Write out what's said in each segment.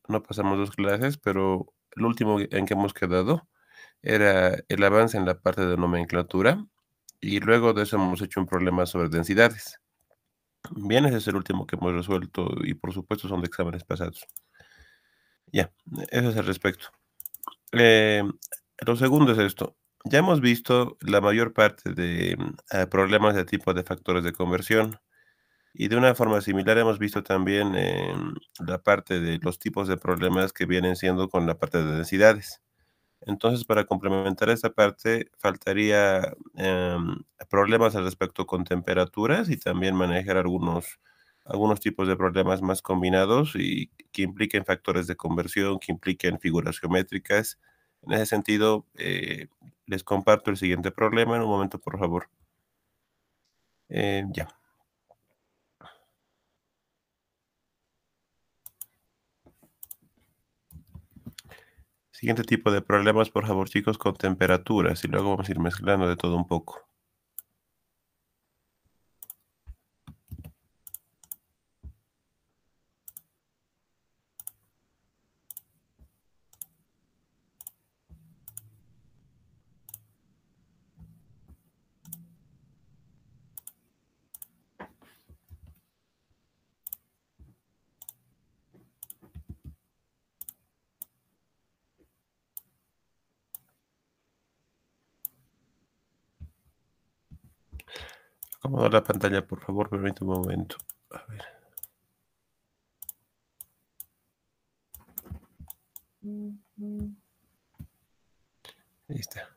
no pasamos 2 clases, pero el último en que hemos quedado era el avance en la parte de nomenclatura, y luego de eso hemos hecho un problema sobre densidades. Bien, ese es el último que hemos resuelto y, por supuesto, son de exámenes pasados. Ya, eso es al respecto. Em, lo segundo es esto. Ya hemos visto la mayor parte de, problemas de tipo de factores de conversión, y de una forma similar hemos visto también, la parte de los tipos de problemas que vienen siendo con la parte de densidades. Entonces, para complementar esta parte, faltaría, problemas al respecto con temperaturas y también manejar algunos tipos de problemas más combinados y que impliquen factores de conversión, que impliquen figuras geométricas. En ese sentido, les comparto el siguiente problema. En un momento, por favor. Ya. Siguiente tipo de problemas, por favor, chicos, con temperaturas, y luego vamos a ir mezclando de todo un poco. Acomodar la pantalla, por favor, permítame un momento. A ver. Ahí está.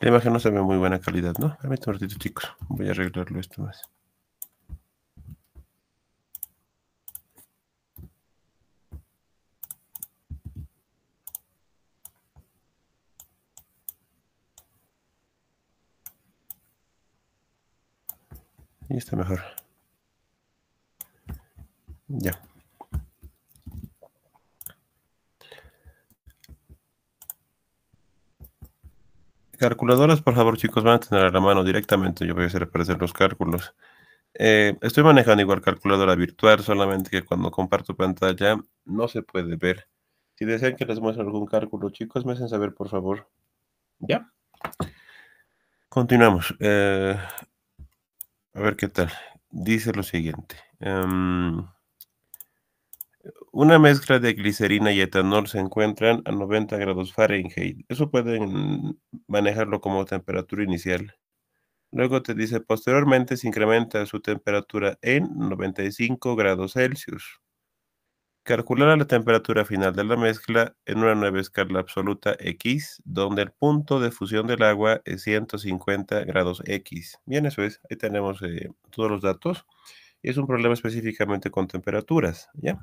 La imagen no se ve muy buena calidad, ¿no? Permítame un ratito, chicos. Voy a arreglarlo esto más. Y está mejor. Ya. Calculadoras, por favor, chicos, van a tener a la mano directamente. Yo voy a hacer aparecer los cálculos. Estoy manejando igual calculadora virtual, solamente que cuando comparto pantalla no se puede ver. Si desean que les muestre algún cálculo, chicos, me hacen saber, por favor. Ya. Continuamos. A ver qué tal. Dice lo siguiente. Una mezcla de glicerina y etanol se encuentran a 90 grados Fahrenheit. Eso pueden manejarlo como temperatura inicial. Luego te dice, posteriormente se incrementa su temperatura en 95 grados Celsius. Calcular la temperatura final de la mezcla en una nueva escala absoluta X, donde el punto de fusión del agua es 150 grados X. Bien, eso es. Ahí tenemos todos los datos. Y es un problema específicamente con temperaturas, ¿ya?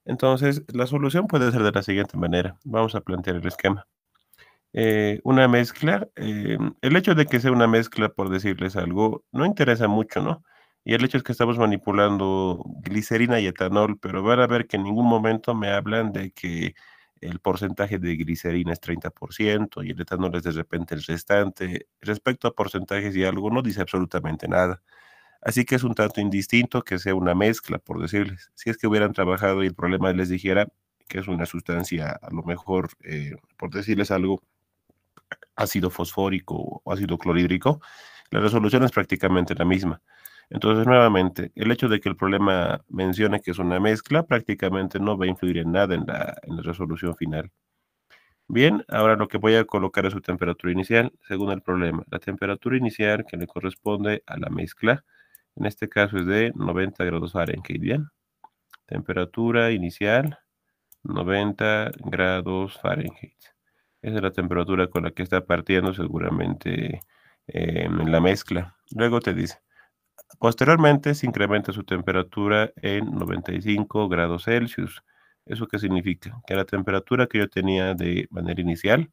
Entonces, la solución puede ser de la siguiente manera. Vamos a plantear el esquema. Una mezcla, el hecho de que sea una mezcla, por decirles algo, no interesa mucho, ¿no? Y el hecho es que estamos manipulando glicerina y etanol, pero van a ver que en ningún momento me hablan de que el porcentaje de glicerina es 30% y el etanol es de repente el restante. Respecto a porcentajes y algo, no dice absolutamente nada. Así que es un tanto indistinto que sea una mezcla, por decirles. Si es que hubieran trabajado y el problema les dijera que es una sustancia, a lo mejor, por decirles algo, ácido fosfórico o ácido clorhídrico, la resolución es prácticamente la misma. Entonces, nuevamente, el hecho de que el problema mencione que es una mezcla prácticamente no va a influir en nada en la resolución final. Bien, ahora lo que voy a colocar es su temperatura inicial según el problema. La temperatura inicial que le corresponde a la mezcla, en este caso es de 90 grados Fahrenheit. Bien, temperatura inicial 90 grados Fahrenheit. Esa es la temperatura con la que está partiendo seguramente en la mezcla. Luego te dice, posteriormente se incrementa su temperatura en 95 grados Celsius. ¿Eso qué significa? Que a la temperatura que yo tenía de manera inicial,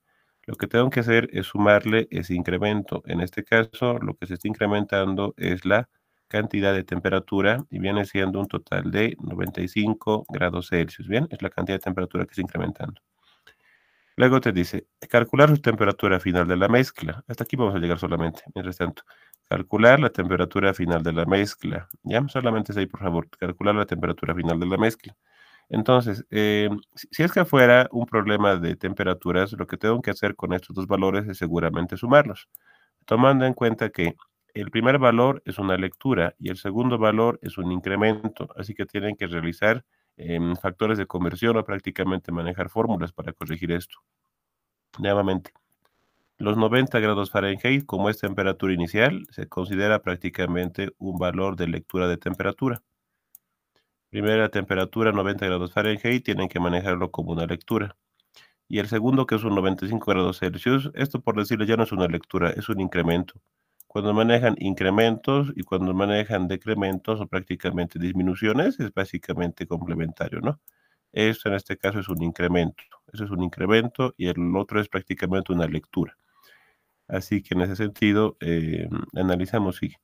lo que tengo que hacer es sumarle ese incremento. En este caso, lo que se está incrementando es la cantidad de temperatura y viene siendo un total de 95 grados Celsius. Bien, es la cantidad de temperatura que está incrementando. Luego te dice, calcular su temperatura final de la mezcla. Hasta aquí vamos a llegar solamente. Mientras tanto, calcular la temperatura final de la mezcla. Ya, solamente es ahí, por favor, calcular la temperatura final de la mezcla. Entonces, si es que fuera un problema de temperaturas, lo que tengo que hacer con estos dos valores es seguramente sumarlos, tomando en cuenta que el primer valor es una lectura y el segundo valor es un incremento, así que tienen que realizar factores de conversión o prácticamente manejar fórmulas para corregir esto. Nuevamente, los 90 grados Fahrenheit, como es temperatura inicial, se considera prácticamente un valor de lectura de temperatura. Primera temperatura, 90 grados Fahrenheit, tienen que manejarlo como una lectura. Y el segundo, que es un 95 grados Celsius, esto por decirlo ya no es una lectura, es un incremento. Cuando manejan incrementos y cuando manejan decrementos o prácticamente disminuciones, es básicamente complementario, ¿no? Esto en este caso es un incremento. Eso es un incremento y el otro es prácticamente una lectura. Así que en ese sentido, analizamos, sí.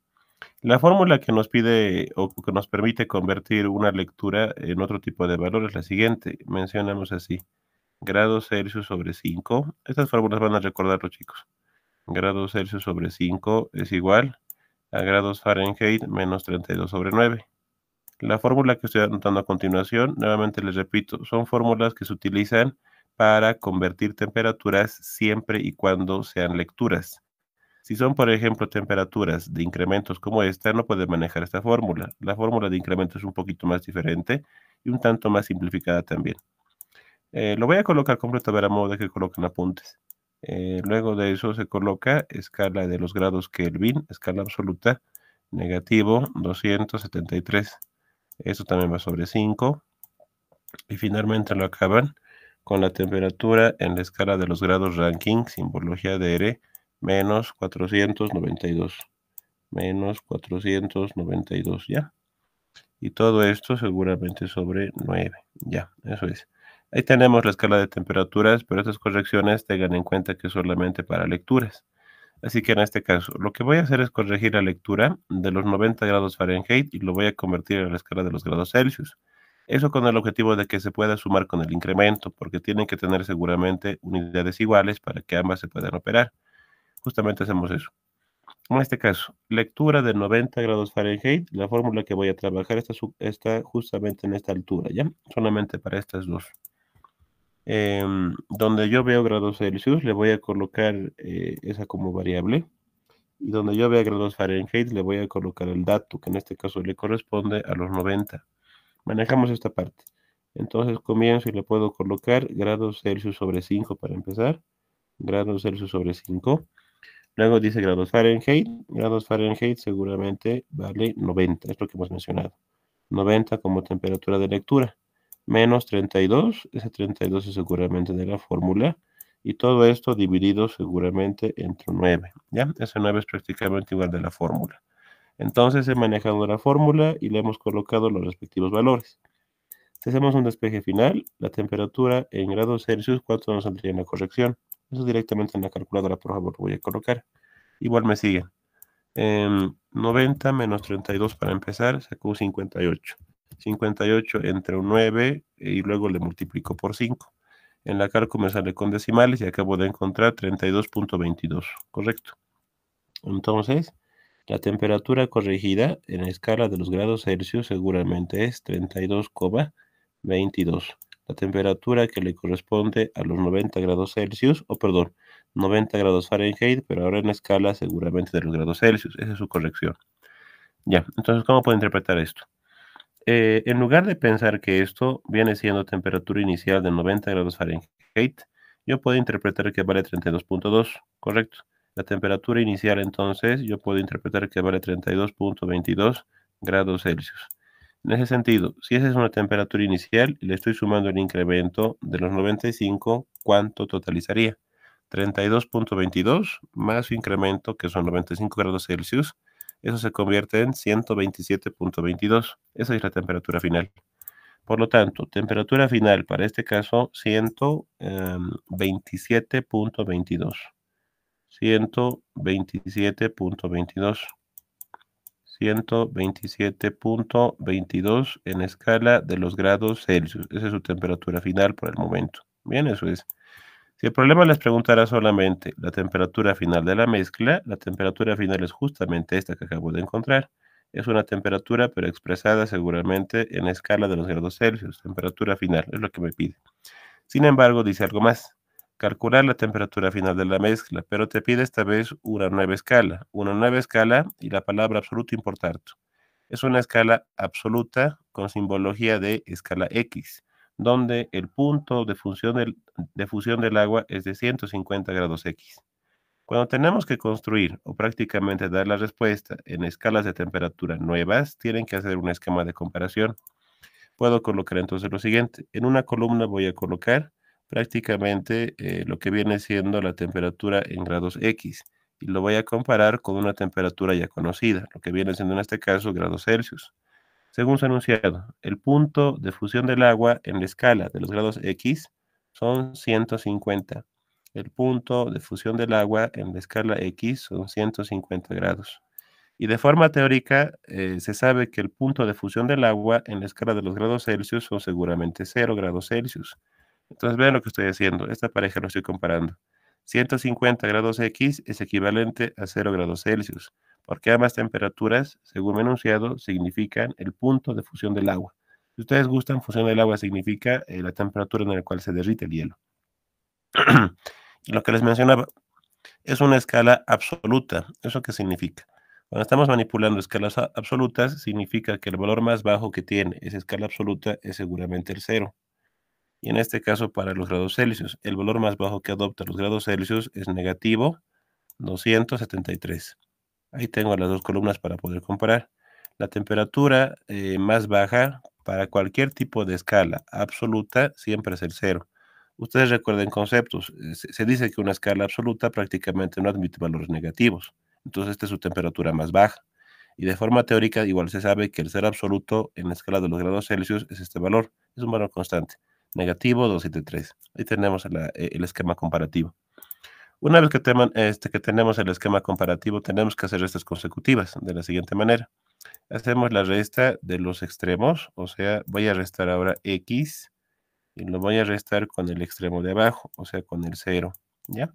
La fórmula que nos pide o que nos permite convertir una lectura en otro tipo de valor es la siguiente. Mencionamos así, grados Celsius sobre 5. Estas fórmulas van a recordarlo, chicos. Grados Celsius sobre 5 es igual a grados Fahrenheit menos 32 sobre 9. La fórmula que estoy anotando a continuación, nuevamente les repito, son fórmulas que se utilizan para convertir temperaturas siempre y cuando sean lecturas. Si son, por ejemplo, temperaturas de incrementos como esta, no puede manejar esta fórmula. La fórmula de incremento es un poquito más diferente y un tanto más simplificada también. Lo voy a colocar completo a ver a modo de que coloquen apuntes. Luego de eso se coloca escala de los grados Kelvin, escala absoluta, negativo 273. Eso también va sobre 5. Y finalmente lo acaban con la temperatura en la escala de los grados Rankine, simbología de R, menos 492. Menos 492, ¿ya? Y todo esto seguramente sobre 9, ya, eso es. Ahí tenemos la escala de temperaturas, pero estas correcciones tengan en cuenta que solamente para lecturas. Así que en este caso, lo que voy a hacer es corregir la lectura de los 90 grados Fahrenheit y lo voy a convertir en la escala de los grados Celsius. Eso con el objetivo de que se pueda sumar con el incremento, porque tienen que tener seguramente unidades iguales para que ambas se puedan operar. Justamente hacemos eso. En este caso, lectura de 90 grados Fahrenheit, la fórmula que voy a trabajar está justamente en esta altura, ¿ya? Solamente para estas dos. Donde yo veo grados Celsius, le voy a colocar esa como variable. Y donde yo vea grados Fahrenheit, le voy a colocar el dato, que en este caso le corresponde a los 90. Manejamos esta parte. Entonces comienzo y le puedo colocar grados Celsius sobre 5 para empezar. Grados Celsius sobre 5. Luego dice grados Fahrenheit. Grados Fahrenheit seguramente vale 90, es lo que hemos mencionado. 90 como temperatura de lectura. Menos 32, ese 32 es seguramente de la fórmula. Y todo esto dividido seguramente entre 9. ¿Ya? Ese 9 es prácticamente igual de la fórmula. Entonces he manejado la fórmula y le hemos colocado los respectivos valores. Si hacemos un despeje final, la temperatura en grados Celsius, ¿cuánto nos saldría en la corrección? Eso directamente en la calculadora, por favor, lo voy a colocar. Igual me sigue. 90 menos 32 para empezar, sacó 58. 58 entre un 9 y luego le multiplico por 5. En la cálculo me sale con decimales y acabo de encontrar 32.22, correcto. Entonces, la temperatura corregida en la escala de los grados Celsius seguramente es 32,22. La temperatura que le corresponde a los 90 grados Celsius, o perdón, 90 grados Fahrenheit, pero ahora en la escala seguramente de los grados Celsius. Esa es su corrección. Ya, entonces, ¿cómo puedo interpretar esto? En lugar de pensar que esto viene siendo temperatura inicial de 90 grados Fahrenheit, yo puedo interpretar que vale 32.2, correcto. La temperatura inicial entonces yo puedo interpretar que vale 32.22 grados Celsius. En ese sentido, si esa es una temperatura inicial y le estoy sumando el incremento de los 95, ¿cuánto totalizaría? 32.22 más su incremento, que son 95 grados Celsius, eso se convierte en 127.22. Esa es la temperatura final. Por lo tanto, temperatura final para este caso, 127.22. 127.22. 127.22 en escala de los grados Celsius. Esa es su temperatura final por el momento. Bien, eso es. Si el problema les preguntara solamente la temperatura final de la mezcla, la temperatura final es justamente esta que acabo de encontrar. Es una temperatura, pero expresada seguramente en la escala de los grados Celsius. Temperatura final es lo que me pide. Sin embargo, dice algo más. Calcular la temperatura final de la mezcla, pero te pide esta vez una nueva escala. Una nueva escala y la palabra absoluto importante. Es una escala absoluta con simbología de escala X, donde el punto de fusión del agua es de 150 grados X. Cuando tenemos que construir o prácticamente dar la respuesta en escalas de temperatura nuevas, tienen que hacer un esquema de comparación. Puedo colocar entonces lo siguiente. En una columna voy a colocar prácticamente lo que viene siendo la temperatura en grados X y lo voy a comparar con una temperatura ya conocida, lo que viene siendo en este caso grados Celsius. Según su enunciado, el punto de fusión del agua en la escala de los grados X son 150. El punto de fusión del agua en la escala X son 150 grados. Y de forma teórica, se sabe que el punto de fusión del agua en la escala de los grados Celsius son seguramente 0 grados Celsius. Entonces, vean lo que estoy haciendo. Esta pareja lo estoy comparando. 150 grados X es equivalente a 0 grados Celsius, porque ambas temperaturas, según mi enunciado, significan el punto de fusión del agua. Si ustedes gustan, fusión del agua significa la temperatura en la cual se derrite el hielo. Y lo que les mencionaba, es una escala absoluta. ¿Eso qué significa? Cuando estamos manipulando escalas absolutas, significa que el valor más bajo que tiene esa escala absoluta es seguramente el cero. Y en este caso, para los grados Celsius, el valor más bajo que adopta los grados Celsius es negativo 273. Ahí tengo las dos columnas para poder comparar. La temperatura más baja para cualquier tipo de escala absoluta siempre es el cero. Ustedes recuerden conceptos. Se dice que una escala absoluta prácticamente no admite valores negativos. Entonces, esta es su temperatura más baja. Y de forma teórica, igual se sabe que el cero absoluto en la escala de los grados Celsius es este valor. Es un valor constante. Negativo 273. Ahí tenemos el esquema comparativo. Una vez que tenemos el esquema comparativo, tenemos que hacer restas consecutivas de la siguiente manera. Hacemos la resta de los extremos, o sea, voy a restar ahora x y lo voy a restar con el extremo de abajo, o sea, con el 0, ¿ya?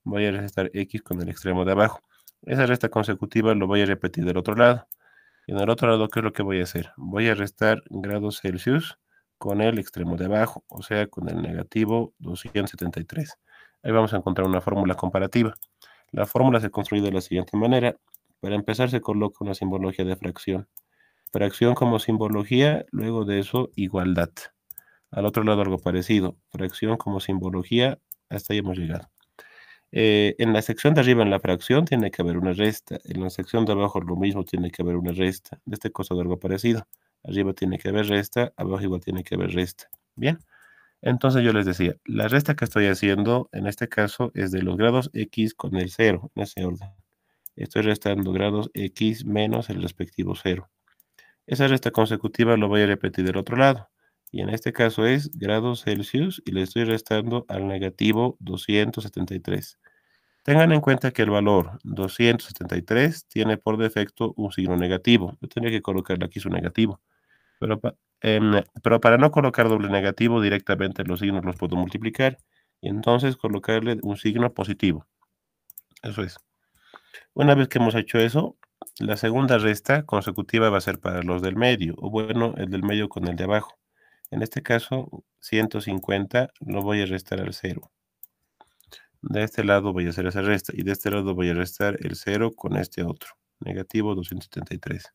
Voy a restar x con el extremo de abajo. Esa resta consecutiva lo voy a repetir del otro lado. Y en el otro lado, ¿qué es lo que voy a hacer? Voy a restar grados Celsius con el extremo de abajo, o sea, con el negativo 273. Ahí vamos a encontrar una fórmula comparativa. La fórmula se construye de la siguiente manera. Para empezar, se coloca una simbología de fracción. Fracción como simbología, luego de eso, igualdad. Al otro lado algo parecido. Fracción como simbología, hasta ahí hemos llegado. En la sección de arriba, en la fracción, tiene que haber una resta. En la sección de abajo, lo mismo, tiene que haber una resta. De este cosa de algo parecido. Arriba tiene que haber resta, abajo igual tiene que haber resta. Bien. Entonces yo les decía, la resta que estoy haciendo, en este caso, es de los grados X con el 0, en ese orden. Estoy restando grados X menos el respectivo 0. Esa resta consecutiva lo voy a repetir del otro lado. Y en este caso es grados Celsius y le estoy restando al negativo 273. Tengan en cuenta que el valor 273 tiene por defecto un signo negativo. Yo tendría que colocarle aquí su negativo. Pero para no colocar doble negativo, directamente los signos los puedo multiplicar y entonces colocarle un signo positivo. Eso es. Una vez que hemos hecho eso, la segunda resta consecutiva va a ser para los del medio, o bueno, el del medio con el de abajo. En este caso, 150 lo voy a restar al 0. De este lado voy a hacer esa resta y de este lado voy a restar el 0 con este otro, negativo 273.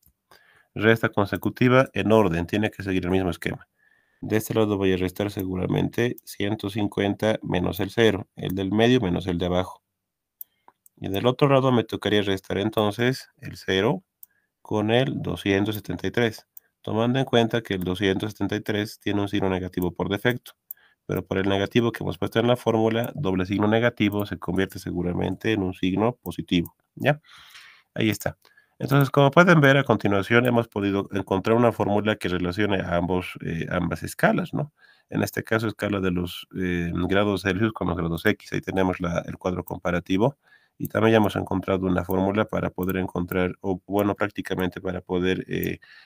Resta consecutiva en orden, tiene que seguir el mismo esquema. De este lado voy a restar seguramente 150 menos el 0, el del medio menos el de abajo. Y del otro lado me tocaría restar entonces el 0 con el 273, tomando en cuenta que el 273 tiene un signo negativo por defecto. Pero por el negativo que hemos puesto en la fórmula, doble signo negativo se convierte seguramente en un signo positivo. ¿Ya? Ahí está. Entonces, como pueden ver, a continuación hemos podido encontrar una fórmula que relacione a ambas escalas, ¿no? En este caso, escala de los grados Celsius con los grados X. Ahí tenemos el cuadro comparativo. Y también ya hemos encontrado una fórmula para poder encontrar, o bueno, prácticamente para poder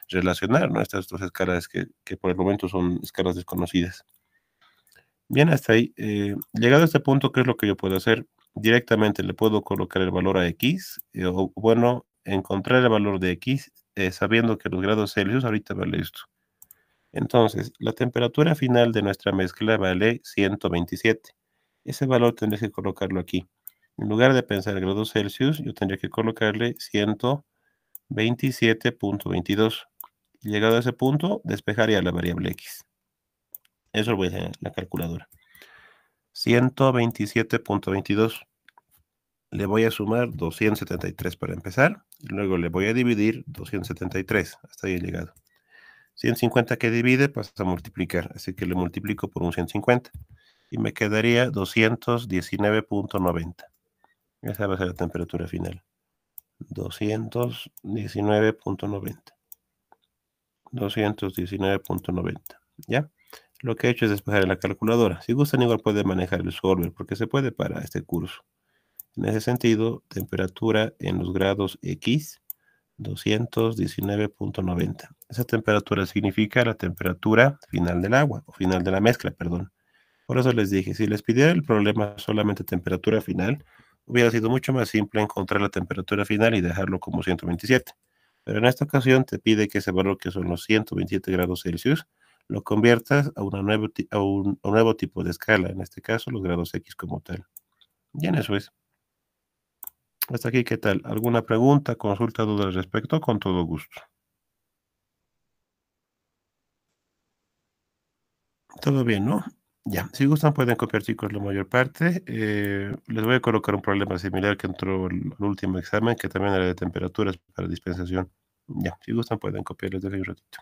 relacionar, ¿no? Estas dos escalas que por el momento son escalas desconocidas. Bien, hasta ahí. Llegado a este punto, ¿qué es lo que yo puedo hacer? Directamente le puedo colocar el valor a X, o bueno, encontrar el valor de X, sabiendo que los grados Celsius ahorita vale esto. Entonces, la temperatura final de nuestra mezcla vale 127. Ese valor tendré que colocarlo aquí. En lugar de pensar en grados Celsius, yo tendría que colocarle 127.22. Llegado a ese punto, despejaría la variable X. Eso lo voy a hacer en la calculadora. 127.22. Le voy a sumar 273 para empezar. Y luego le voy a dividir 273. Hasta ahí he llegado. 150 que divide pasa a multiplicar. Así que le multiplico por un 150. Y me quedaría 219.90. Esa va a ser la temperatura final. 219.90. 219.90. ¿Ya? Lo que he hecho es despejar en la calculadora. Si gustan, igual puede manejar el solver, porque se puede para este curso. En ese sentido, temperatura en los grados X, 219.90. Esa temperatura significa la temperatura final del agua, o final de la mezcla, perdón. Por eso les dije, si les pidiera el problema solamente temperatura final, hubiera sido mucho más simple encontrar la temperatura final y dejarlo como 127. Pero en esta ocasión te pide que ese valor, que son los 127 grados Celsius, lo conviertas a, a un nuevo tipo de escala, en este caso los grados X como tal. Y en eso es. Hasta aquí, ¿qué tal? ¿Alguna pregunta, consulta, duda al respecto? Con todo gusto. Todo bien, ¿no? Ya, si gustan pueden copiar, chicos, la mayor parte. Les voy a colocar un problema similar que entró al último examen, que también era de temperaturas para dispensación. Ya, si gustan pueden copiar, les dejo un ratito.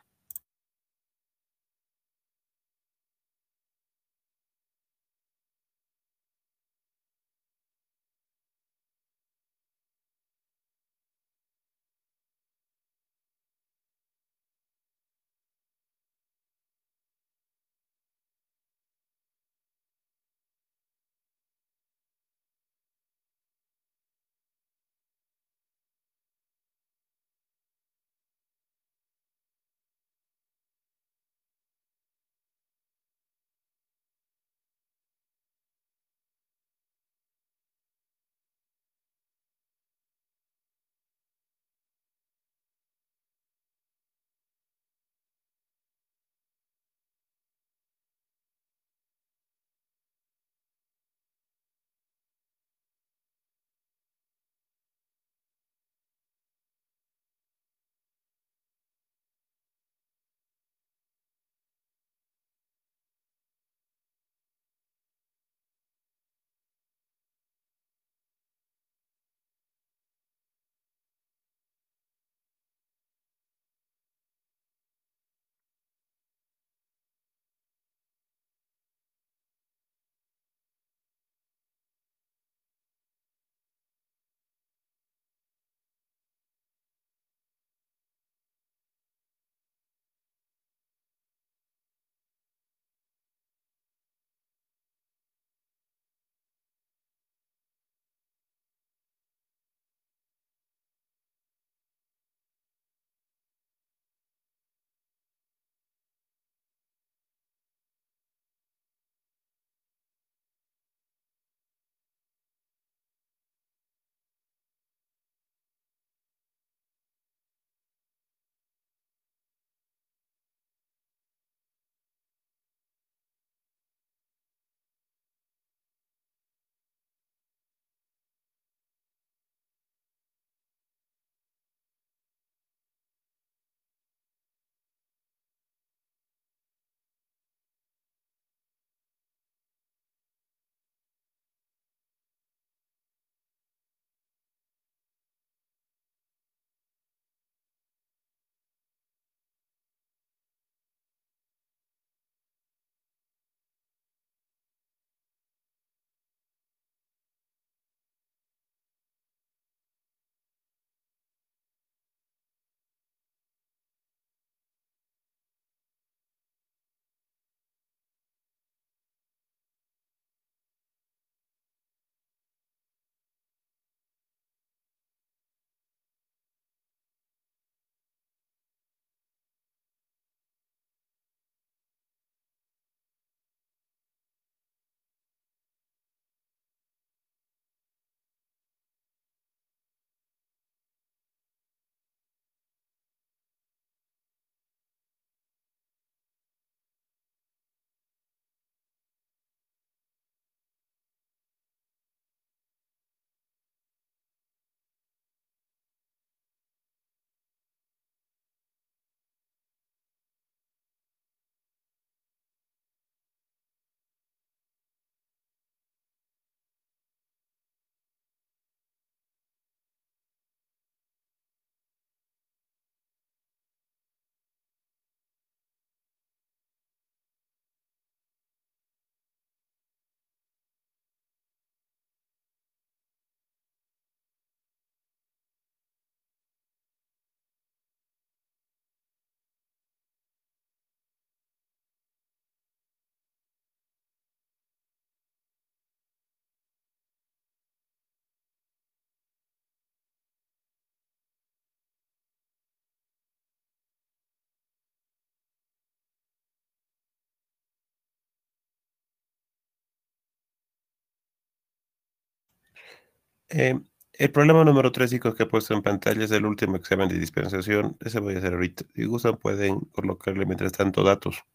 El problema número 3 chicos, que he puesto en pantalla es el último examen de dispensación. Ese voy a hacer ahorita. Si gustan, pueden colocarle mientras tanto datos,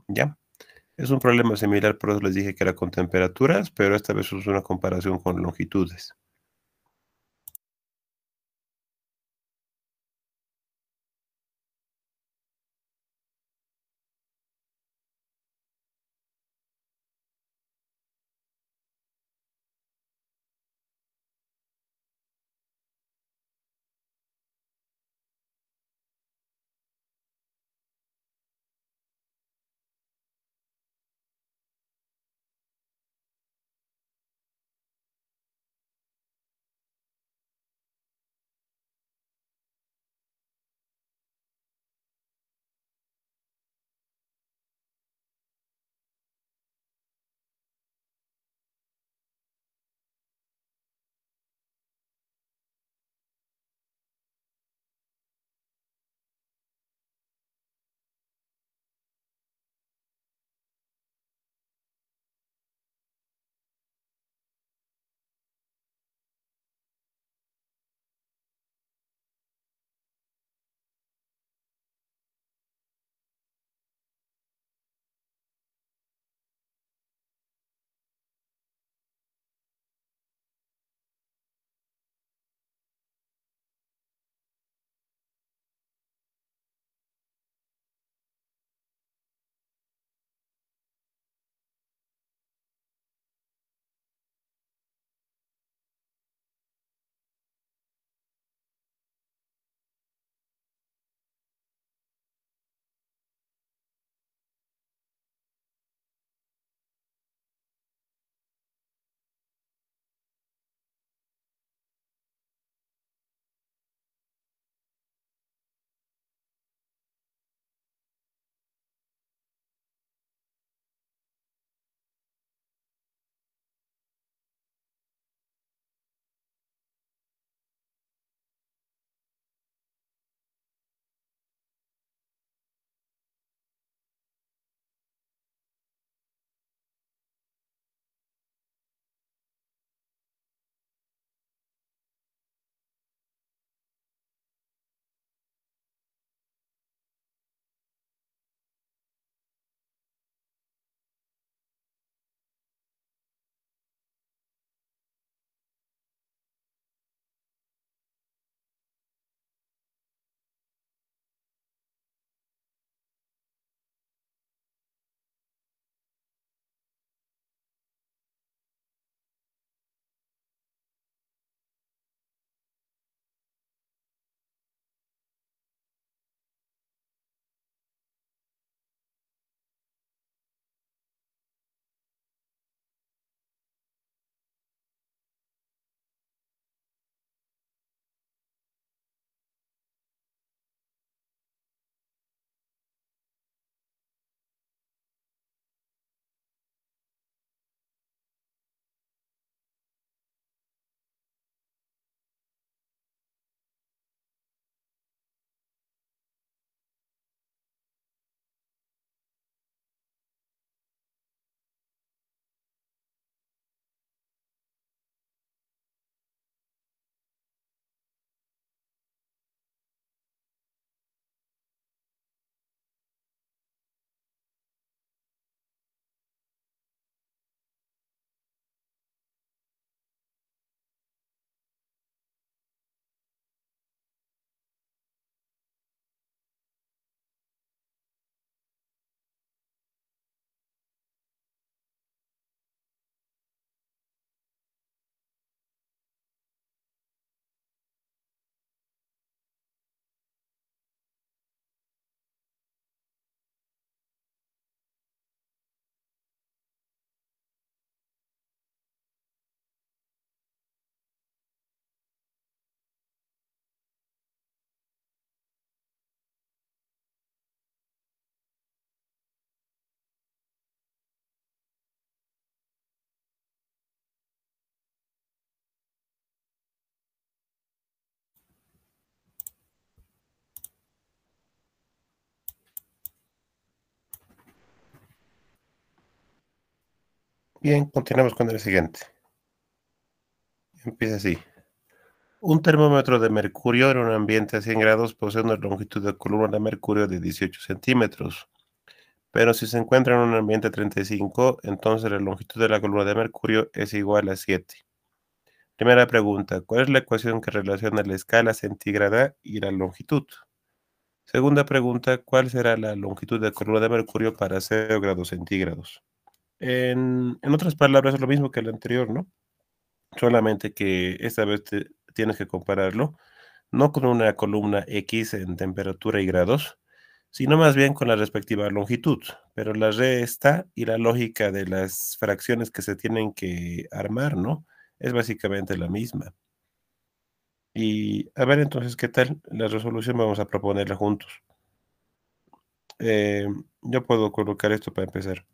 ¿ya? Es un problema similar, por eso les dije que era con temperaturas, pero esta vez es una comparación con longitudes. Bien, continuamos con el siguiente. Empieza así. Un termómetro de mercurio en un ambiente a 100 grados posee una longitud de columna de mercurio de 18 centímetros. Pero si se encuentra en un ambiente a 35, entonces la longitud de la columna de mercurio es igual a 7. Primera pregunta, ¿cuál es la ecuación que relaciona la escala centígrada y la longitud? Segunda pregunta, ¿cuál será la longitud de columna de mercurio para 0 grados centígrados? En otras palabras, es lo mismo que el anterior, ¿no? Solamente que esta vez tienes que compararlo, no con una columna X en temperatura y grados, sino más bien con la respectiva longitud. Pero la resta y la lógica de las fracciones que se tienen que armar, ¿no? Es básicamente la misma. Y a ver entonces, ¿qué tal? La resolución vamos a proponerla juntos. Yo puedo colocar esto para empezar.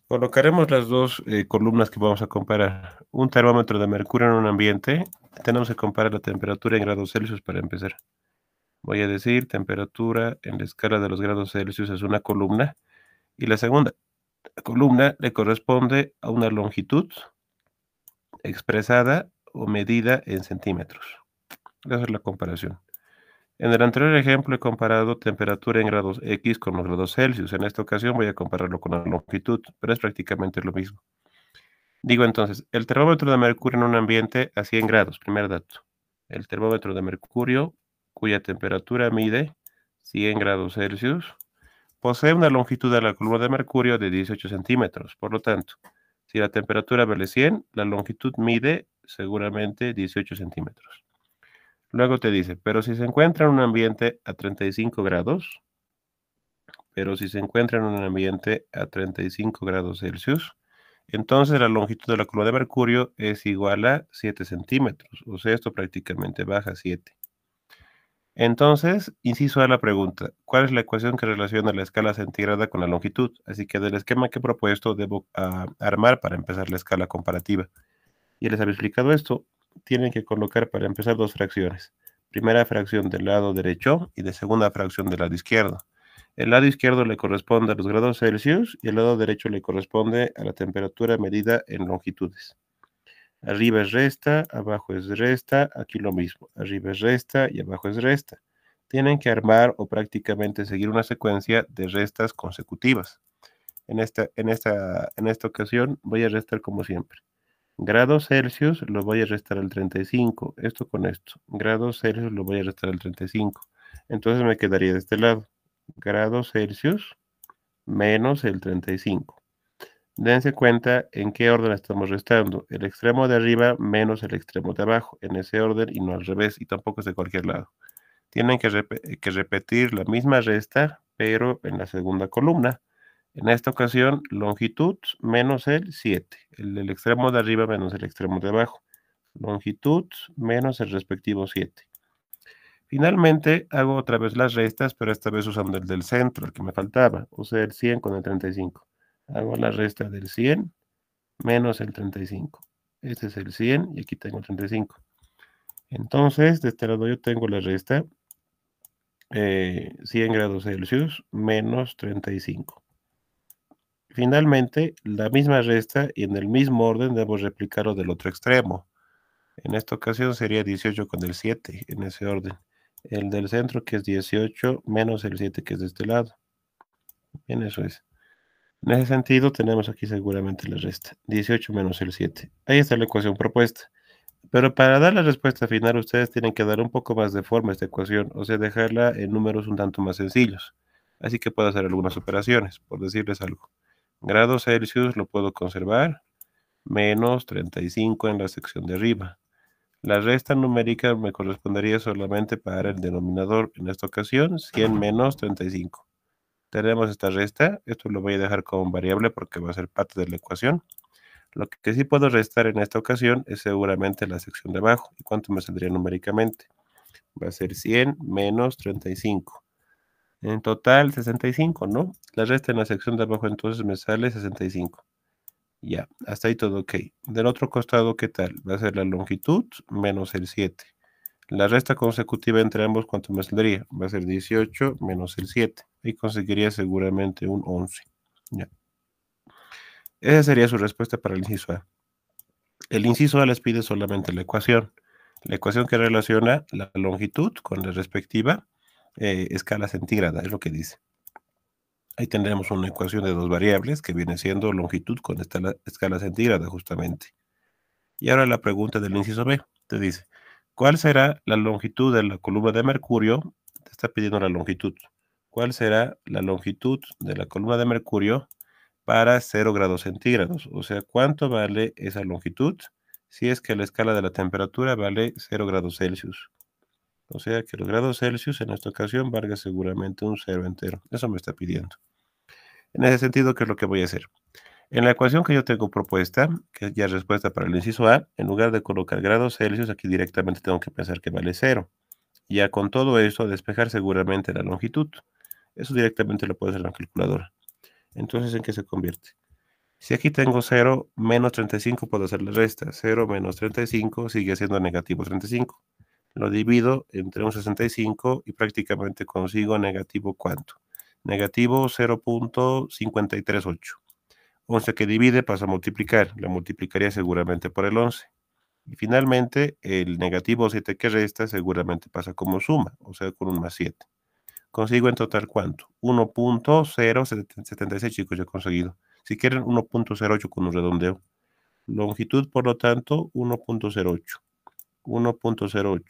Colocaremos las dos columnas que vamos a comparar. Un termómetro de mercurio en un ambiente. Tenemos que comparar la temperatura en grados Celsius para empezar. Voy a decir temperatura en la escala de los grados Celsius es una columna. Y la segunda columna le corresponde a una longitud expresada o medida en centímetros. Esa es la comparación. En el anterior ejemplo he comparado temperatura en grados X con los grados Celsius. En esta ocasión voy a compararlo con la longitud, pero es prácticamente lo mismo. Digo entonces, el termómetro de mercurio en un ambiente a 100 grados, primer dato. El termómetro de mercurio, cuya temperatura mide 100 grados Celsius, posee una longitud de la columna de mercurio de 18 centímetros. Por lo tanto, si la temperatura vale 100, la longitud mide seguramente 18 centímetros. Luego te dice, pero si se encuentra en un ambiente a 35 grados, Celsius, entonces la longitud de la columna de mercurio es igual a 7 centímetros. O sea, esto prácticamente baja a 7. Entonces, inciso a la pregunta, ¿cuál es la ecuación que relaciona la escala centígrada con la longitud? Así que del esquema que he propuesto debo armar para empezar la escala comparativa. Y les había explicado esto, tienen que colocar para empezar dos fracciones. Primera fracción del lado derecho y de segunda fracción del lado izquierdo. El lado izquierdo le corresponde a los grados Celsius y el lado derecho le corresponde a la temperatura medida en longitudes. Arriba es resta, abajo es resta, aquí lo mismo. Arriba es resta y abajo es resta. Tienen que armar o prácticamente seguir una secuencia de restas consecutivas. En esta ocasión voy a restar como siempre. Grados Celsius lo voy a restar al 35. Esto con esto. Grados Celsius lo voy a restar al 35. Entonces me quedaría de este lado. Grados Celsius menos el 35. Dense cuenta en qué orden estamos restando. El extremo de arriba menos el extremo de abajo. En ese orden y no al revés. Y tampoco es de cualquier lado. Tienen que repetir la misma resta, pero en la segunda columna. En esta ocasión, longitud menos el 7. El extremo de arriba menos el extremo de abajo. Longitud menos el respectivo 7. Finalmente, hago otra vez las restas, pero esta vez usando el del centro, el que me faltaba. Usé el 100 con el 35. Hago la resta del 100 menos el 35. Este es el 100 y aquí tengo el 35. Entonces, de este lado yo tengo la resta 100 grados Celsius menos 35. Finalmente, la misma resta y en el mismo orden debo replicarlo del otro extremo. En esta ocasión sería 18 con el 7, en ese orden. El del centro que es 18 menos el 7 que es de este lado. Bien, eso es. En ese sentido tenemos aquí seguramente la resta. 18 menos el 7. Ahí está la ecuación propuesta. Pero para dar la respuesta final ustedes tienen que dar un poco más de forma a esta ecuación, o sea, dejarla en números un tanto más sencillos. Así que puedo hacer algunas operaciones, por decirles algo. Grados Celsius lo puedo conservar, menos 35 en la sección de arriba. La resta numérica me correspondería solamente para el denominador, en esta ocasión 100 menos 35. Tenemos esta resta, esto lo voy a dejar como variable porque va a ser parte de la ecuación. Lo que sí puedo restar en esta ocasión es seguramente la sección de abajo. ¿Y cuánto me saldría numéricamente? Va a ser 100 menos 35. En total 65, ¿no? La resta en la sección de abajo entonces me sale 65. Ya, hasta ahí todo ok. Del otro costado, ¿qué tal? Va a ser la longitud menos el 7. La resta consecutiva entre ambos, ¿cuánto me saldría? Va a ser 18 menos el 7. Ahí conseguiría seguramente un 11. Ya. Esa sería su respuesta para el inciso A. El inciso A les pide solamente la ecuación que relaciona la longitud con la respectiva escala centígrada, es lo que dice. Ahí tendremos una ecuación de dos variables que viene siendo longitud con escala centígrada justamente. Y ahora la pregunta del inciso B, te dice, ¿cuál será la longitud de la columna de mercurio? Te está pidiendo la longitud. ¿Cuál será la longitud de la columna de mercurio para 0 grados centígrados? O sea, ¿cuánto vale esa longitud si es que la escala de la temperatura vale 0 grados Celsius? O sea que los grados Celsius en esta ocasión valga seguramente un cero entero. Eso me está pidiendo. En ese sentido, ¿qué es lo que voy a hacer? En la ecuación que yo tengo propuesta, que es ya respuesta para el inciso A, en lugar de colocar grados Celsius, aquí directamente tengo que pensar que vale cero. Ya con todo esto, despejar seguramente la longitud. Eso directamente lo puedo hacer en la calculadora. Entonces, ¿en qué se convierte? Si aquí tengo 0, menos 35, puedo hacer la resta. 0 menos 35 sigue siendo negativo 35. Lo divido entre un 65 y prácticamente consigo negativo ¿cuánto? Negativo 0.538. 11 que divide pasa a multiplicar. La multiplicaría seguramente por el 11. Y finalmente, el negativo 7 que resta seguramente pasa como suma, o sea, con un más 7. Consigo en total ¿cuánto? 1.076, chicos, ya he conseguido. Si quieren, 1.08 con un redondeo. Longitud, por lo tanto, 1.08. 1.08.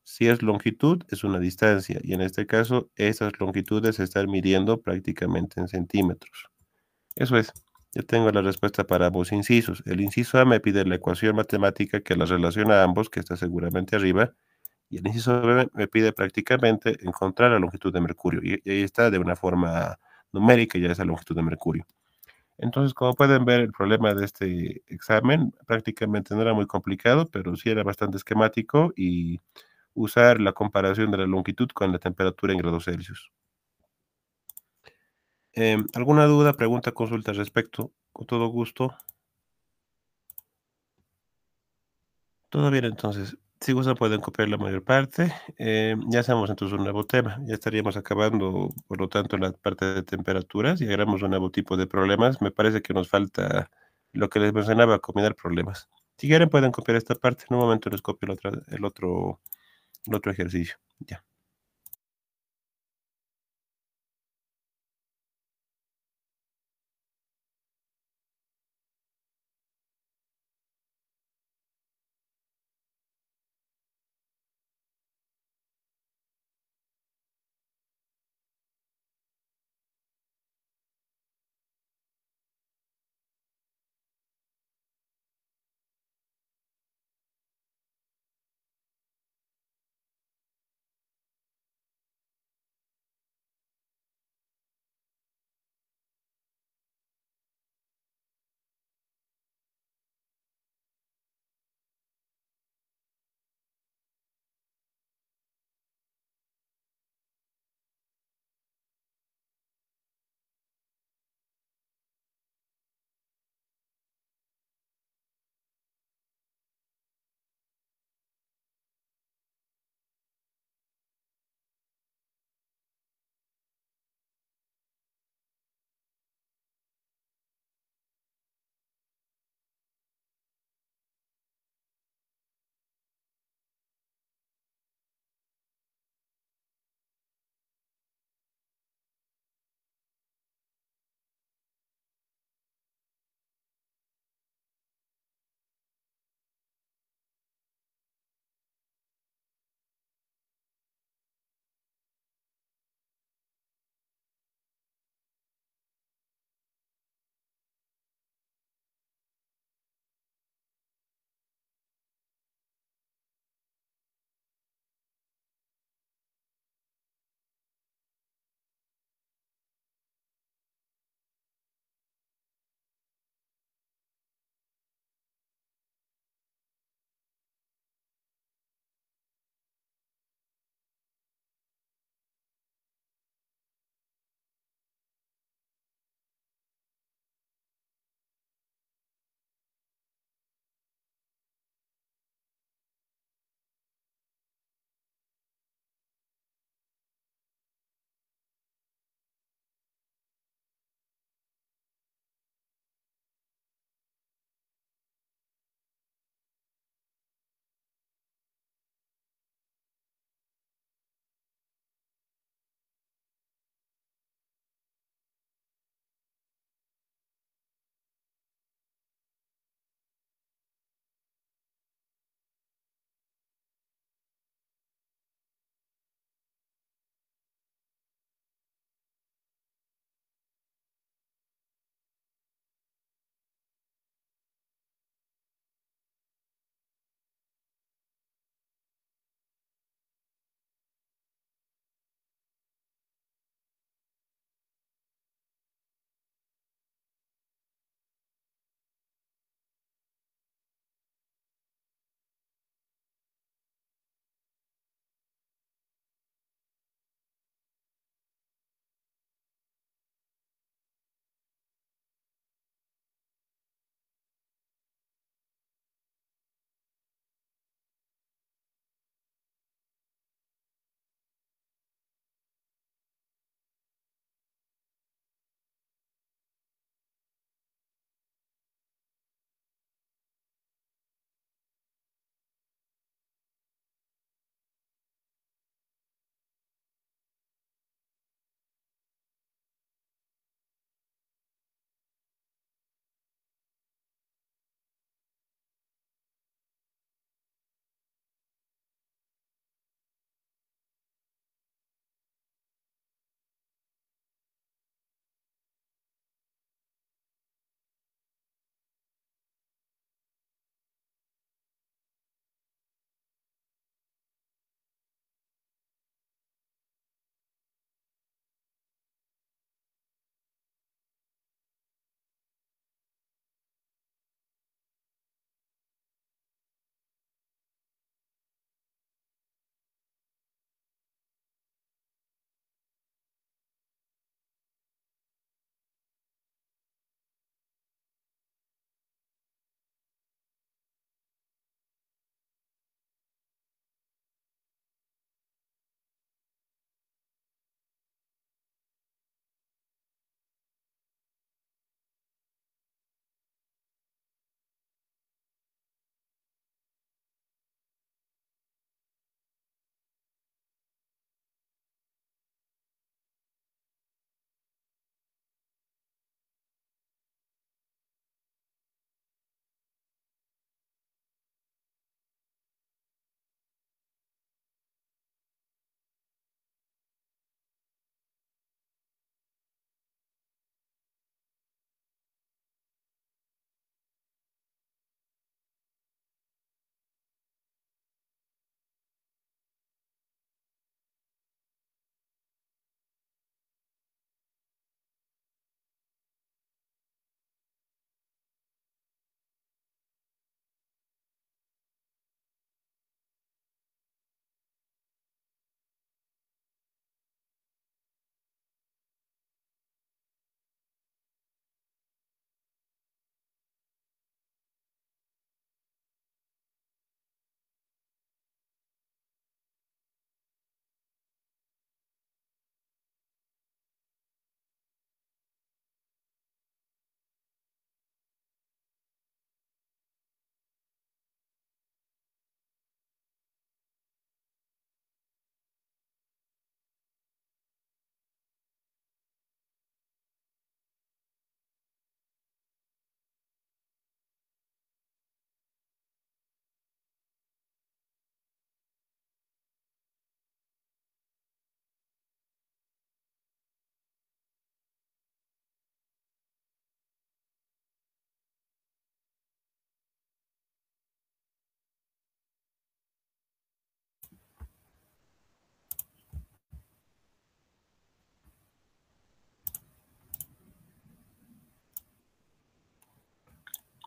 Si es longitud, es una distancia. Y en este caso, esas longitudes se están midiendo prácticamente en centímetros. Eso es. Ya tengo la respuesta para ambos incisos. El inciso A me pide la ecuación matemática que las relaciona a ambos, que está seguramente arriba. Y el inciso B me pide prácticamente encontrar la longitud de Mercurio. Y ahí está de una forma numérica ya esa longitud de Mercurio. Entonces, como pueden ver, el problema de este examen prácticamente no era muy complicado, pero sí era bastante esquemático y usar la comparación de la longitud con la temperatura en grados Celsius. ¿Alguna duda, pregunta, consulta al respecto? Con todo gusto. Todo bien, entonces. Si gustan, pueden copiar la mayor parte. Ya hacemos entonces un nuevo tema. Ya estaríamos acabando, por lo tanto, la parte de temperaturas y agarramos un nuevo tipo de problemas. Me parece que nos falta lo que les mencionaba, combinar problemas. Si quieren, pueden copiar esta parte. En un momento les copio el otro ejercicio. Ya.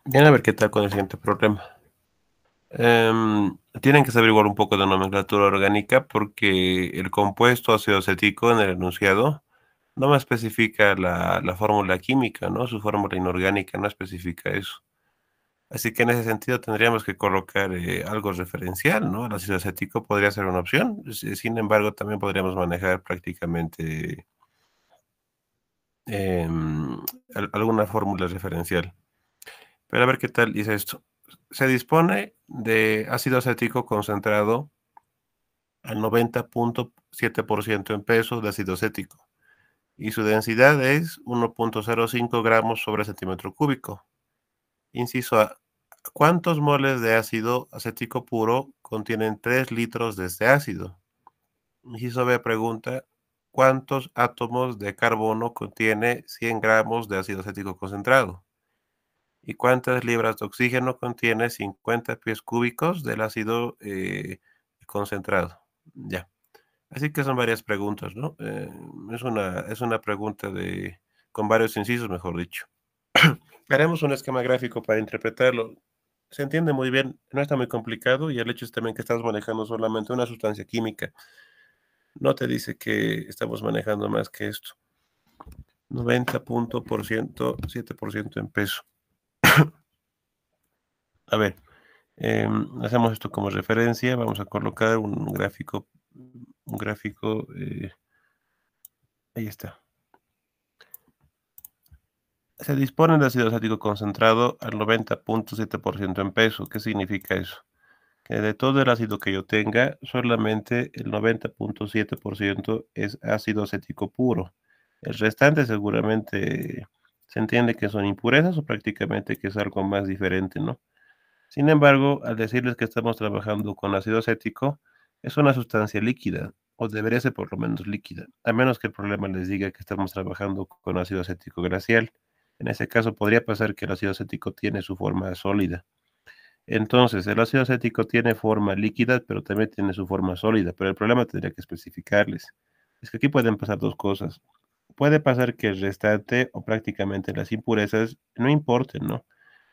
Bien, a ver qué tal con el siguiente problema. Tienen que saber igual un poco de nomenclatura orgánica porque el compuesto ácido acético en el enunciado no me especifica la fórmula química, ¿no? Su fórmula inorgánica no especifica eso. Así que en ese sentido tendríamos que colocar algo referencial, ¿no? El ácido acético podría ser una opción. Sin embargo, también podríamos manejar prácticamente em, alguna fórmula referencial. Pero a ver qué tal dice esto. Se dispone de ácido acético concentrado al 90.7% en peso de ácido acético y su densidad es 1.05 gramos sobre centímetro cúbico. Inciso A. ¿Cuántos moles de ácido acético puro contienen 3 litros de este ácido? Inciso B pregunta, ¿cuántos átomos de carbono contiene 100 gramos de ácido acético concentrado? ¿Y cuántas libras de oxígeno contiene 50 pies cúbicos del ácido concentrado? Ya. Así que son varias preguntas, ¿no? Es una pregunta con varios incisos, mejor dicho. Haremos un esquema gráfico para interpretarlo. Se entiende muy bien, no está muy complicado y el hecho es también que estamos manejando solamente una sustancia química. No te dice que estamos manejando más que esto. 90.7% en peso. A ver, hacemos esto como referencia. Vamos a colocar un gráfico. Ahí está. Se dispone de ácido acético concentrado al 90.7% en peso. ¿Qué significa eso? Que de todo el ácido que yo tenga, solamente el 90.7% es ácido acético puro. El restante seguramente se entiende que son impurezas o prácticamente que es algo más diferente, ¿no? Sin embargo, al decirles que estamos trabajando con ácido acético, es una sustancia líquida, o debería ser por lo menos líquida, a menos que el problema les diga que estamos trabajando con ácido acético glacial. En ese caso, podría pasar que el ácido acético tiene su forma sólida. Entonces, el ácido acético tiene forma líquida, pero también tiene su forma sólida, pero el problema tendría que especificarles. Es que aquí pueden pasar dos cosas. Puede pasar que el restante o prácticamente las impurezas no importen, ¿no?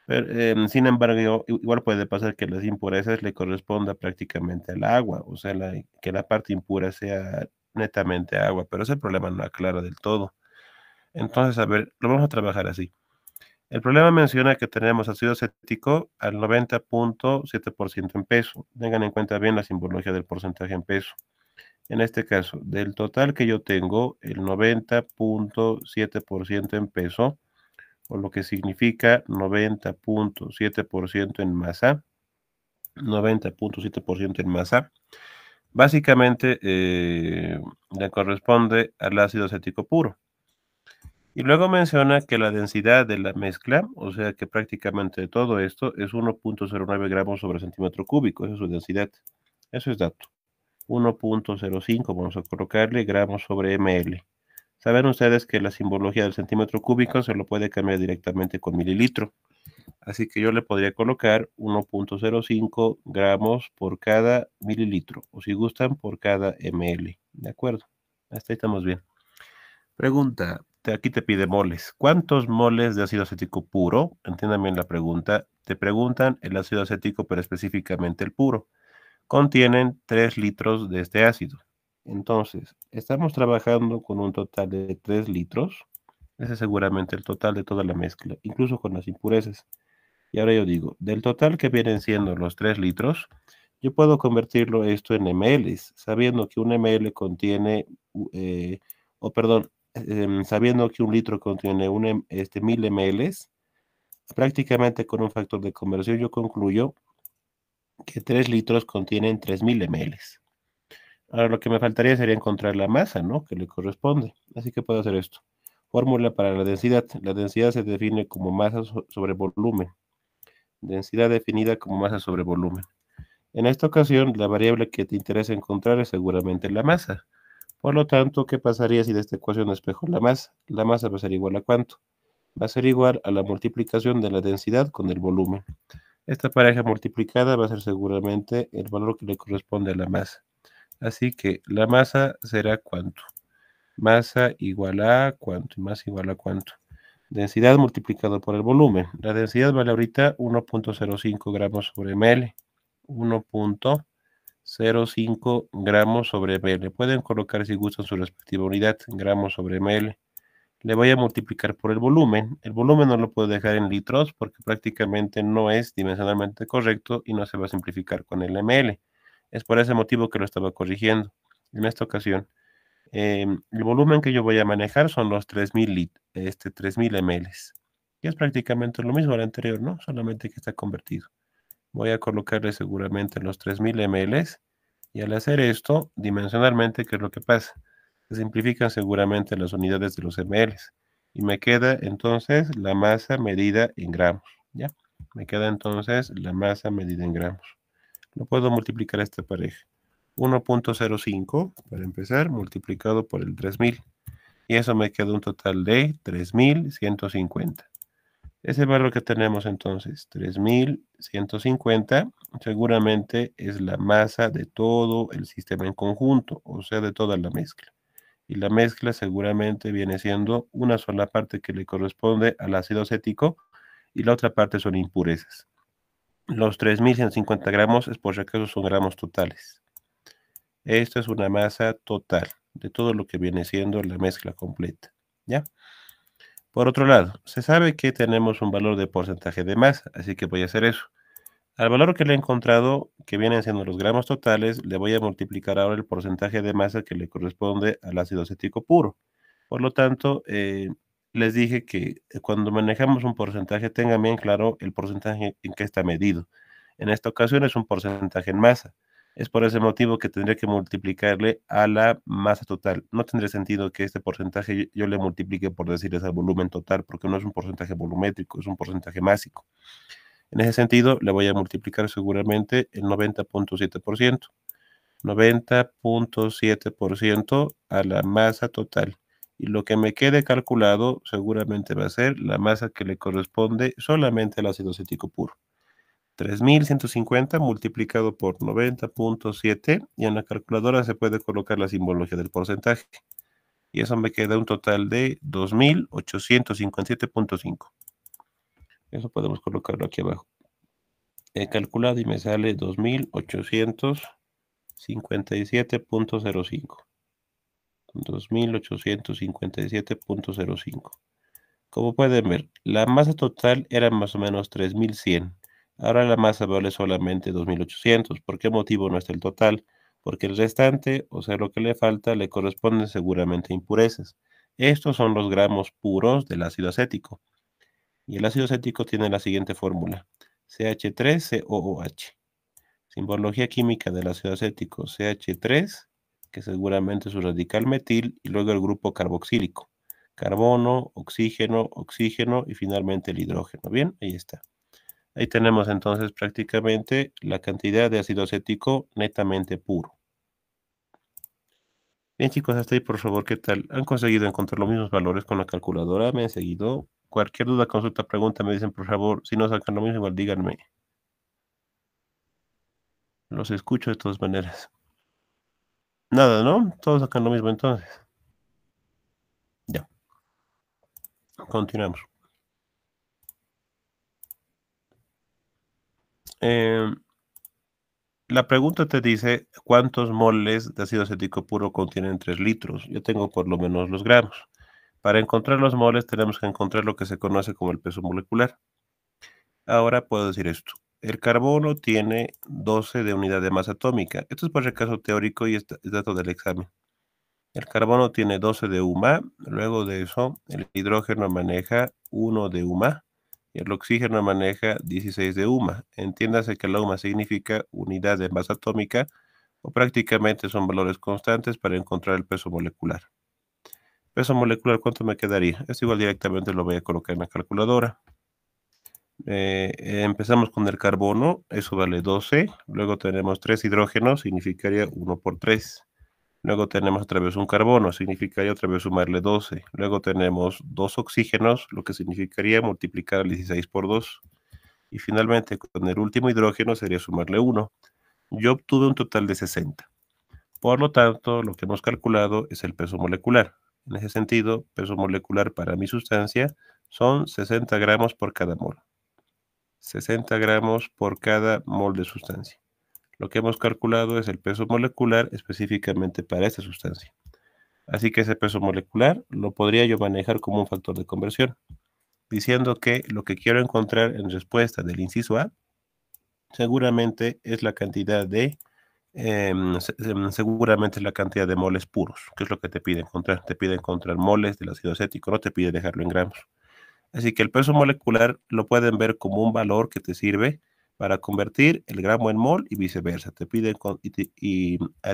Pero, sin embargo, igual puede pasar que las impurezas le corresponda prácticamente al agua, o sea, que la parte impura sea netamente agua, pero ese problema no aclara del todo. Entonces, a ver, lo vamos a trabajar así. El problema menciona que tenemos ácido acético al 90.7% en peso. Tengan en cuenta bien la simbología del porcentaje en peso. En este caso, del total que yo tengo, el 90.7% en peso, o lo que significa 90.7% en masa, 90.7% en masa, básicamente le corresponde al ácido acético puro. Y luego menciona que la densidad de la mezcla, o sea que prácticamente todo esto es 1.09 gramos sobre centímetro cúbico, esa es su densidad. Eso es dato. 1.05 vamos a colocarle gramos sobre ml. Saben ustedes que la simbología del centímetro cúbico se lo puede cambiar directamente con mililitro. Así que yo le podría colocar 1.05 gramos por cada mililitro, o si gustan, por cada ml. ¿De acuerdo? Hasta ahí estamos bien. Pregunta, aquí te pide moles. ¿Cuántos moles de ácido acético puro? Entiendan bien la pregunta. Te preguntan el ácido acético, pero específicamente el puro. Contienen 3 litros de este ácido. Entonces, estamos trabajando con un total de 3 litros. Ese es seguramente el total de toda la mezcla, incluso con las impurezas. Y ahora yo digo, del total que vienen siendo los 3 litros, yo puedo convertirlo esto en mLs, sabiendo que un ml contiene, o perdón, sabiendo que un litro contiene 1000 mLs, prácticamente con un factor de conversión yo concluyo que 3 litros contienen 3000 mLs. Ahora lo que me faltaría sería encontrar la masa, ¿no? Que le corresponde. Así que puedo hacer esto. Fórmula para la densidad. La densidad se define como masa sobre volumen. Densidad definida como masa sobre volumen. En esta ocasión, la variable que te interesa encontrar es seguramente la masa. Por lo tanto, ¿qué pasaría si de esta ecuación despejo la masa? La masa va a ser igual a ¿cuánto? Va a ser igual a la multiplicación de la densidad con el volumen. Esta pareja multiplicada va a ser seguramente el valor que le corresponde a la masa. Así que la masa será ¿cuánto? Masa igual a ¿cuánto? Y masa igual a ¿cuánto? Densidad multiplicado por el volumen. La densidad vale ahorita 1.05 gramos sobre ml. 1.05 gramos sobre ml. Pueden colocar si gustan su respectiva unidad, gramos sobre ml. Le voy a multiplicar por el volumen. El volumen no lo puedo dejar en litros porque prácticamente no es dimensionalmente correcto y no se va a simplificar con el ml. Es por ese motivo que lo estaba corrigiendo. En esta ocasión, el volumen que yo voy a manejar son los 3000 ml, que es prácticamente lo mismo al anterior, ¿no? Solamente que está convertido. Voy a colocarle seguramente los 3000 ml y al hacer esto, dimensionalmente, ¿qué es lo que pasa? Se simplifican seguramente las unidades de los ml y me queda entonces la masa medida en gramos, ¿ya? Me queda entonces la masa medida en gramos. Lo puedo multiplicar esta pareja. 1.05 para empezar, multiplicado por el 3000. Y eso me queda un total de 3150. Ese valor que tenemos entonces, 3150, seguramente es la masa de todo el sistema en conjunto, o sea, de toda la mezcla. Y la mezcla seguramente viene siendo una sola parte que le corresponde al ácido acético y la otra parte son impurezas. Los 3150 gramos es por si acaso son gramos totales. Esto es una masa total de todo lo que viene siendo la mezcla completa, ¿ya? Por otro lado, se sabe que tenemos un valor de porcentaje de masa, así que voy a hacer eso. Al valor que le he encontrado, que vienen siendo los gramos totales, le voy a multiplicar ahora el porcentaje de masa que le corresponde al ácido acético puro. Por lo tanto, les dije que cuando manejamos un porcentaje, tengan bien claro el porcentaje en que está medido. En esta ocasión es un porcentaje en masa. Es por ese motivo que tendría que multiplicarle a la masa total. No tendría sentido que este porcentaje yo le multiplique por decirles al volumen total, porque no es un porcentaje volumétrico, es un porcentaje másico. En ese sentido, le voy a multiplicar seguramente el 90.7%. 90.7% a la masa total. Y lo que me quede calculado seguramente va a ser la masa que le corresponde solamente al ácido acético puro. 3150 multiplicado por 90.7 y en la calculadora se puede colocar la simbología del porcentaje. Y eso me queda un total de 2857.5. Eso podemos colocarlo aquí abajo. He calculado y me sale 2857.05. 2857.05. Como pueden ver, la masa total era más o menos 3100. Ahora la masa vale solamente 2800. ¿Por qué motivo no está el total? Porque el restante, o sea, lo que le falta, le corresponden seguramente impurezas. Estos son los gramos puros del ácido acético. Y el ácido acético tiene la siguiente fórmula: CH3COOH. Simbología química del ácido acético: CH3, que seguramente es su radical metil, y luego el grupo carboxílico: carbono, oxígeno, oxígeno y finalmente el hidrógeno. Bien, ahí está. Ahí tenemos entonces prácticamente la cantidad de ácido acético netamente puro. Bien, chicos, hasta ahí por favor, ¿qué tal? ¿Han conseguido encontrar los mismos valores con la calculadora? ¿Me han seguido? Cualquier duda, consulta, pregunta, me dicen por favor. Si no sacan lo mismo, igual díganme. Los escucho de todas maneras. Nada, ¿no? Todos sacan lo mismo entonces. Ya, continuamos. Em, la pregunta te dice cuántos moles de ácido acético puro contienen 3 litros. Yo tengo por lo menos los gramos. Para encontrar los moles tenemos que encontrar lo que se conoce como el peso molecular. Ahora puedo decir esto. El carbono tiene 12 de unidad de masa atómica. Esto es por si acaso teórico y es dato del examen. El carbono tiene 12 de UMA. Luego de eso, el hidrógeno maneja 1 de UMA. Y el oxígeno maneja 16 de UMA. Entiéndase que la UMA significa unidad de masa atómica o prácticamente son valores constantes para encontrar el peso molecular. Peso molecular, ¿cuánto me quedaría? Esto igual directamente lo voy a colocar en la calculadora. Empezamos con el carbono, eso vale 12. Luego tenemos 3 hidrógenos, significaría 1 por 3. Luego tenemos otra vez un carbono, significaría otra vez sumarle 12. Luego tenemos 2 oxígenos, lo que significaría multiplicar el 16 por 2. Y finalmente con el último hidrógeno sería sumarle 1. Yo obtuve un total de 60. Por lo tanto, lo que hemos calculado es el peso molecular. En ese sentido, peso molecular para mi sustancia son 60 gramos por cada mol. 60 gramos por cada mol de sustancia. Lo que hemos calculado es el peso molecular específicamente para esta sustancia. Así que ese peso molecular lo podría yo manejar como un factor de conversión, diciendo que lo que quiero encontrar en respuesta del inciso A seguramente es la cantidad de seguramente la cantidad de moles puros, que es lo que te pide encontrar. Te pide encontrar moles del ácido acético, no te pide dejarlo en gramos. Así que el peso molecular lo pueden ver como un valor que te sirve para convertir el gramo en mol y viceversa. Te pide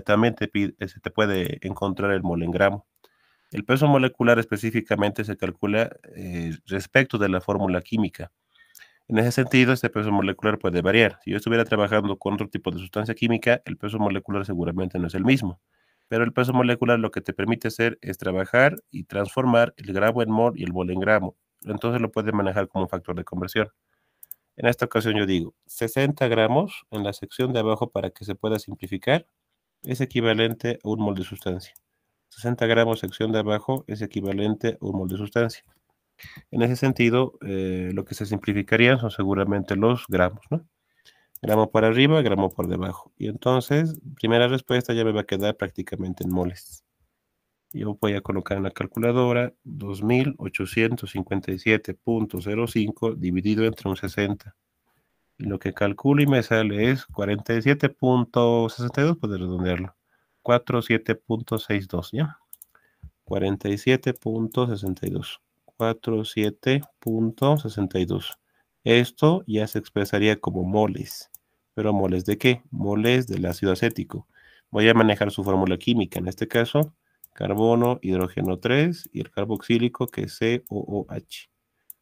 también se te puede encontrar el mol en gramo. El peso molecular específicamente se calcula respecto de la fórmula química. En ese sentido, este peso molecular puede variar. Si yo estuviera trabajando con otro tipo de sustancia química, el peso molecular seguramente no es el mismo. Pero el peso molecular lo que te permite hacer es trabajar y transformar el gramo en mol y el mol en gramo. Entonces lo puedes manejar como un factor de conversión. En esta ocasión yo digo 60 gramos en la sección de abajo para que se pueda simplificar es equivalente a un mol de sustancia. 60 gramos sección de abajo es equivalente a un mol de sustancia. En ese sentido, lo que se simplificarían son seguramente los gramos, ¿no? Gramo por arriba, gramo por debajo. Y entonces, primera respuesta ya me va a quedar prácticamente en moles. Yo voy a colocar en la calculadora 2857.05 dividido entre un 60. Y lo que calculo y me sale es 47.62, puedes redondearlo. 47.62, ¿ya? 47.62. 47.62. Esto ya se expresaría como moles. ¿Pero moles de qué? Moles del ácido acético. Voy a manejar su fórmula química. En este caso, carbono, hidrógeno 3 y el carboxílico que es COOH.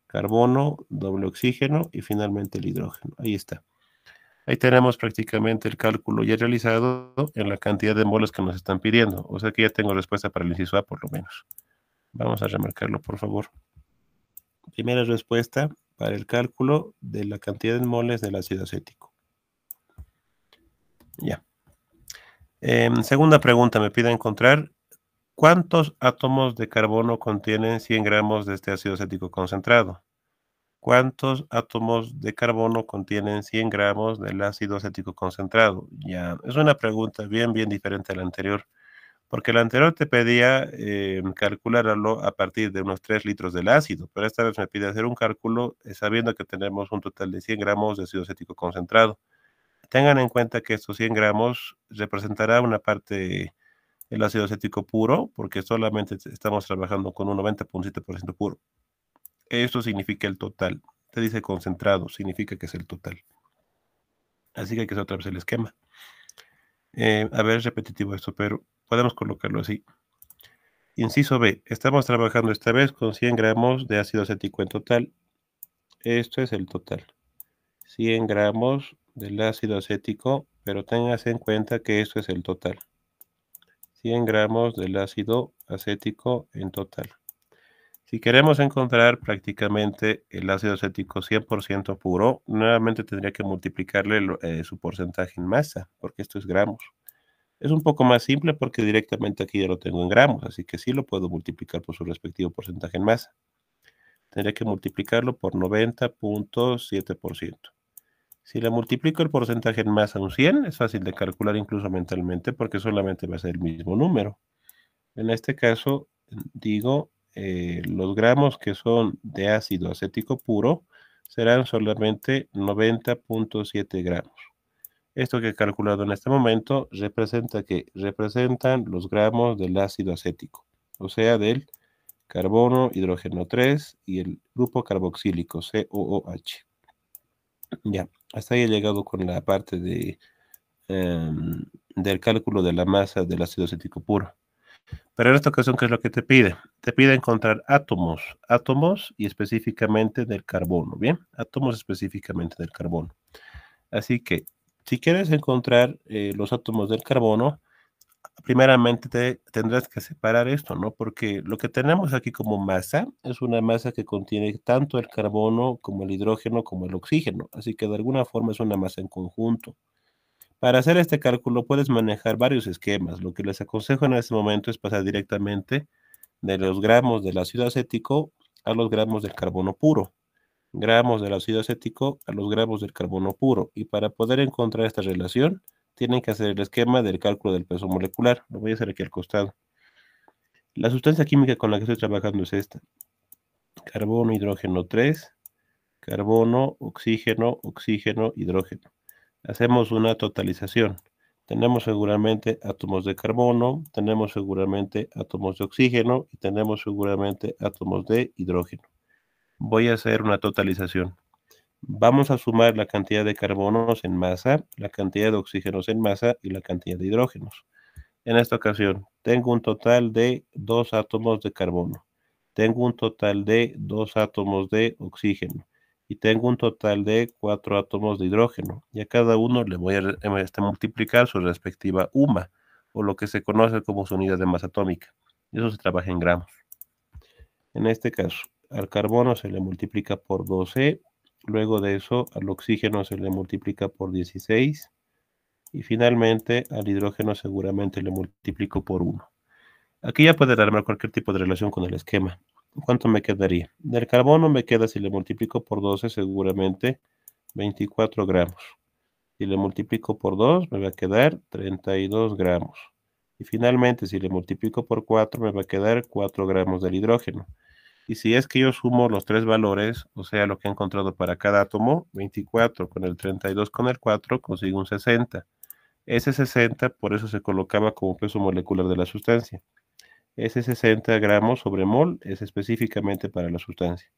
Carbono, doble oxígeno y finalmente el hidrógeno. Ahí está. Ahí tenemos prácticamente el cálculo ya realizado en la cantidad de moles que nos están pidiendo. O sea que ya tengo respuesta para el inciso A por lo menos. Vamos a remarcarlo, por favor. Primera respuesta para el cálculo de la cantidad de moles del ácido acético. Ya. Segunda pregunta, me pide encontrar ¿cuántos átomos de carbono contienen 100 gramos de este ácido acético concentrado? ¿Cuántos átomos de carbono contienen 100 gramos del ácido acético concentrado? Ya, es una pregunta bien diferente a la anterior, porque la anterior te pedía calcularlo a partir de unos 3 litros del ácido, pero esta vez me pide hacer un cálculo sabiendo que tenemos un total de 100 gramos de ácido acético concentrado. Tengan en cuenta que estos 100 gramos representará una parte del ácido acético puro, porque solamente estamos trabajando con un 90.7% puro. Esto significa el total. Te dice concentrado, significa que es el total. Así que hay que hacer otra vez el esquema. A ver, es repetitivo esto, pero podemos colocarlo así. Inciso B. Estamos trabajando esta vez con 100 gramos de ácido acético en total. Esto es el total. 100 gramos del ácido acético, pero tengas en cuenta que esto es el total. 100 gramos del ácido acético en total. Si queremos encontrar prácticamente el ácido acético 100% puro, nuevamente tendría que multiplicarle su porcentaje en masa, porque esto es gramos. Es un poco más simple porque directamente aquí ya lo tengo en gramos, así que sí lo puedo multiplicar por su respectivo porcentaje en masa. Tendría que multiplicarlo por 90.7%. Si le multiplico el porcentaje en masa a un 100, es fácil de calcular incluso mentalmente porque solamente va a ser el mismo número. En este caso, digo, los gramos que son de ácido acético puro serán solamente 90.7 gramos. Esto que he calculado en este momento representan los gramos del ácido acético, o sea, del carbono, hidrógeno 3 y el grupo carboxílico, COOH. Ya, hasta ahí he llegado con la parte del cálculo de la masa del ácido acético puro. Pero en esta ocasión, ¿qué es lo que te pide? Te pide encontrar átomos y específicamente del carbono, ¿bien? Átomos específicamente del carbono. Así que, si quieres encontrar los átomos del carbono, primeramente tendrás que separar esto, ¿no? Porque lo que tenemos aquí como masa es una masa que contiene tanto el carbono como el hidrógeno como el oxígeno. Así que de alguna forma es una masa en conjunto. Para hacer este cálculo puedes manejar varios esquemas. Lo que les aconsejo en este momento es pasar directamente de los gramos del ácido acético a los gramos del carbono puro. Gramos del ácido acético a los gramos del carbono puro. Y para poder encontrar esta relación, tienen que hacer el esquema del cálculo del peso molecular. Lo voy a hacer aquí al costado. La sustancia química con la que estoy trabajando es esta. Carbono, hidrógeno 3, carbono, oxígeno, oxígeno, hidrógeno. Hacemos una totalización. Tenemos seguramente átomos de carbono, tenemos seguramente átomos de oxígeno y tenemos seguramente átomos de hidrógeno. Voy a hacer una totalización. Vamos a sumar la cantidad de carbonos en masa, la cantidad de oxígenos en masa y la cantidad de hidrógenos. En esta ocasión, tengo un total de 2 átomos de carbono. Tengo un total de 2 átomos de oxígeno. Y tengo un total de 4 átomos de hidrógeno. Y a cada uno le voy a multiplicar su respectiva UMA, o lo que se conoce como su unidad de masa atómica. Eso se trabaja en gramos. En este caso, al carbono se le multiplica por 12. Luego de eso, al oxígeno se le multiplica por 16. Y finalmente, al hidrógeno seguramente le multiplico por 1. Aquí ya puede armar cualquier tipo de relación con el esquema. ¿Cuánto me quedaría? Del carbono me queda, si le multiplico por 12, seguramente 24 gramos. Si le multiplico por 2, me va a quedar 32 gramos. Y finalmente, si le multiplico por 4, me va a quedar 4 gramos del hidrógeno. Y si es que yo sumo los tres valores, o sea, lo que he encontrado para cada átomo, 24 con el 32 con el 4, consigo un 60. Ese 60, por eso se colocaba como peso molecular de la sustancia. Ese 60 gramos sobre mol es específicamente para la sustancia.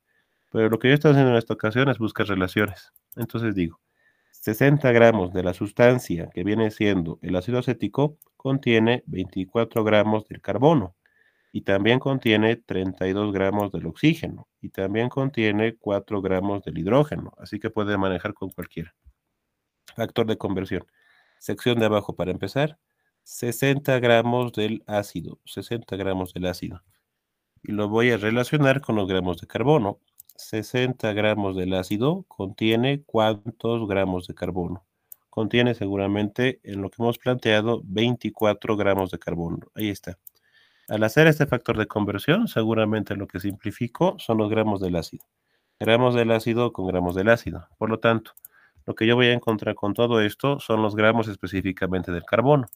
Pero lo que yo estoy haciendo en esta ocasión es buscar relaciones. Entonces digo, 60 gramos de la sustancia que viene siendo el ácido acético contiene 24 gramos del carbono y también contiene 32 gramos del oxígeno y también contiene 4 gramos del hidrógeno, así que puede manejar con cualquiera. Factor de conversión. Sección de abajo para empezar. 60 gramos del ácido, 60 gramos del ácido. Y lo voy a relacionar con los gramos de carbono. 60 gramos del ácido contiene ¿cuántos gramos de carbono? Contiene seguramente, en lo que hemos planteado, 24 gramos de carbono. Ahí está. Al hacer este factor de conversión, seguramente lo que simplifico son los gramos del ácido. Gramos del ácido con gramos del ácido. Por lo tanto, lo que yo voy a encontrar con todo esto son los gramos específicamente del carbono.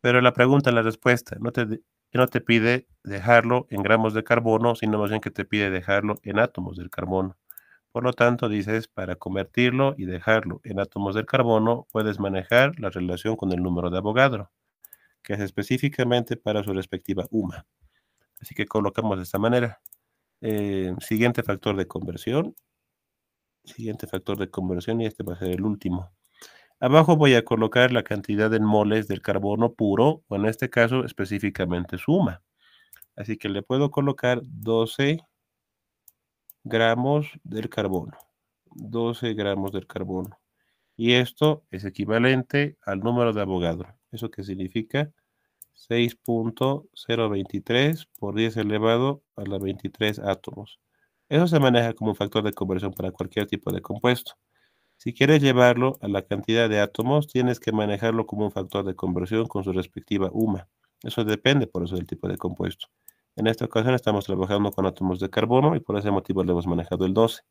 Pero la pregunta, la respuesta, no te pide dejarlo en gramos de carbono, sino más bien que te pide dejarlo en átomos del carbono. Por lo tanto, dices, para convertirlo y dejarlo en átomos del carbono, puedes manejar la relación con el número de Avogadro, que es específicamente para su respectiva UMA. Así que colocamos de esta manera. Siguiente factor de conversión. Siguiente factor de conversión y este va a ser el último. Abajo voy a colocar la cantidad en moles del carbono puro, o en este caso específicamente suma. Así que le puedo colocar 12 gramos del carbono. 12 gramos del carbono. Y esto es equivalente al número de Avogadro. ¿Eso qué significa? 6.023 por 10 elevado a la 23 átomos. Eso se maneja como un factor de conversión para cualquier tipo de compuesto. Si quieres llevarlo a la cantidad de átomos, tienes que manejarlo como un factor de conversión con su respectiva UMA. Eso depende, por eso, del tipo de compuesto. En esta ocasión estamos trabajando con átomos de carbono y por ese motivo le hemos manejado el 12.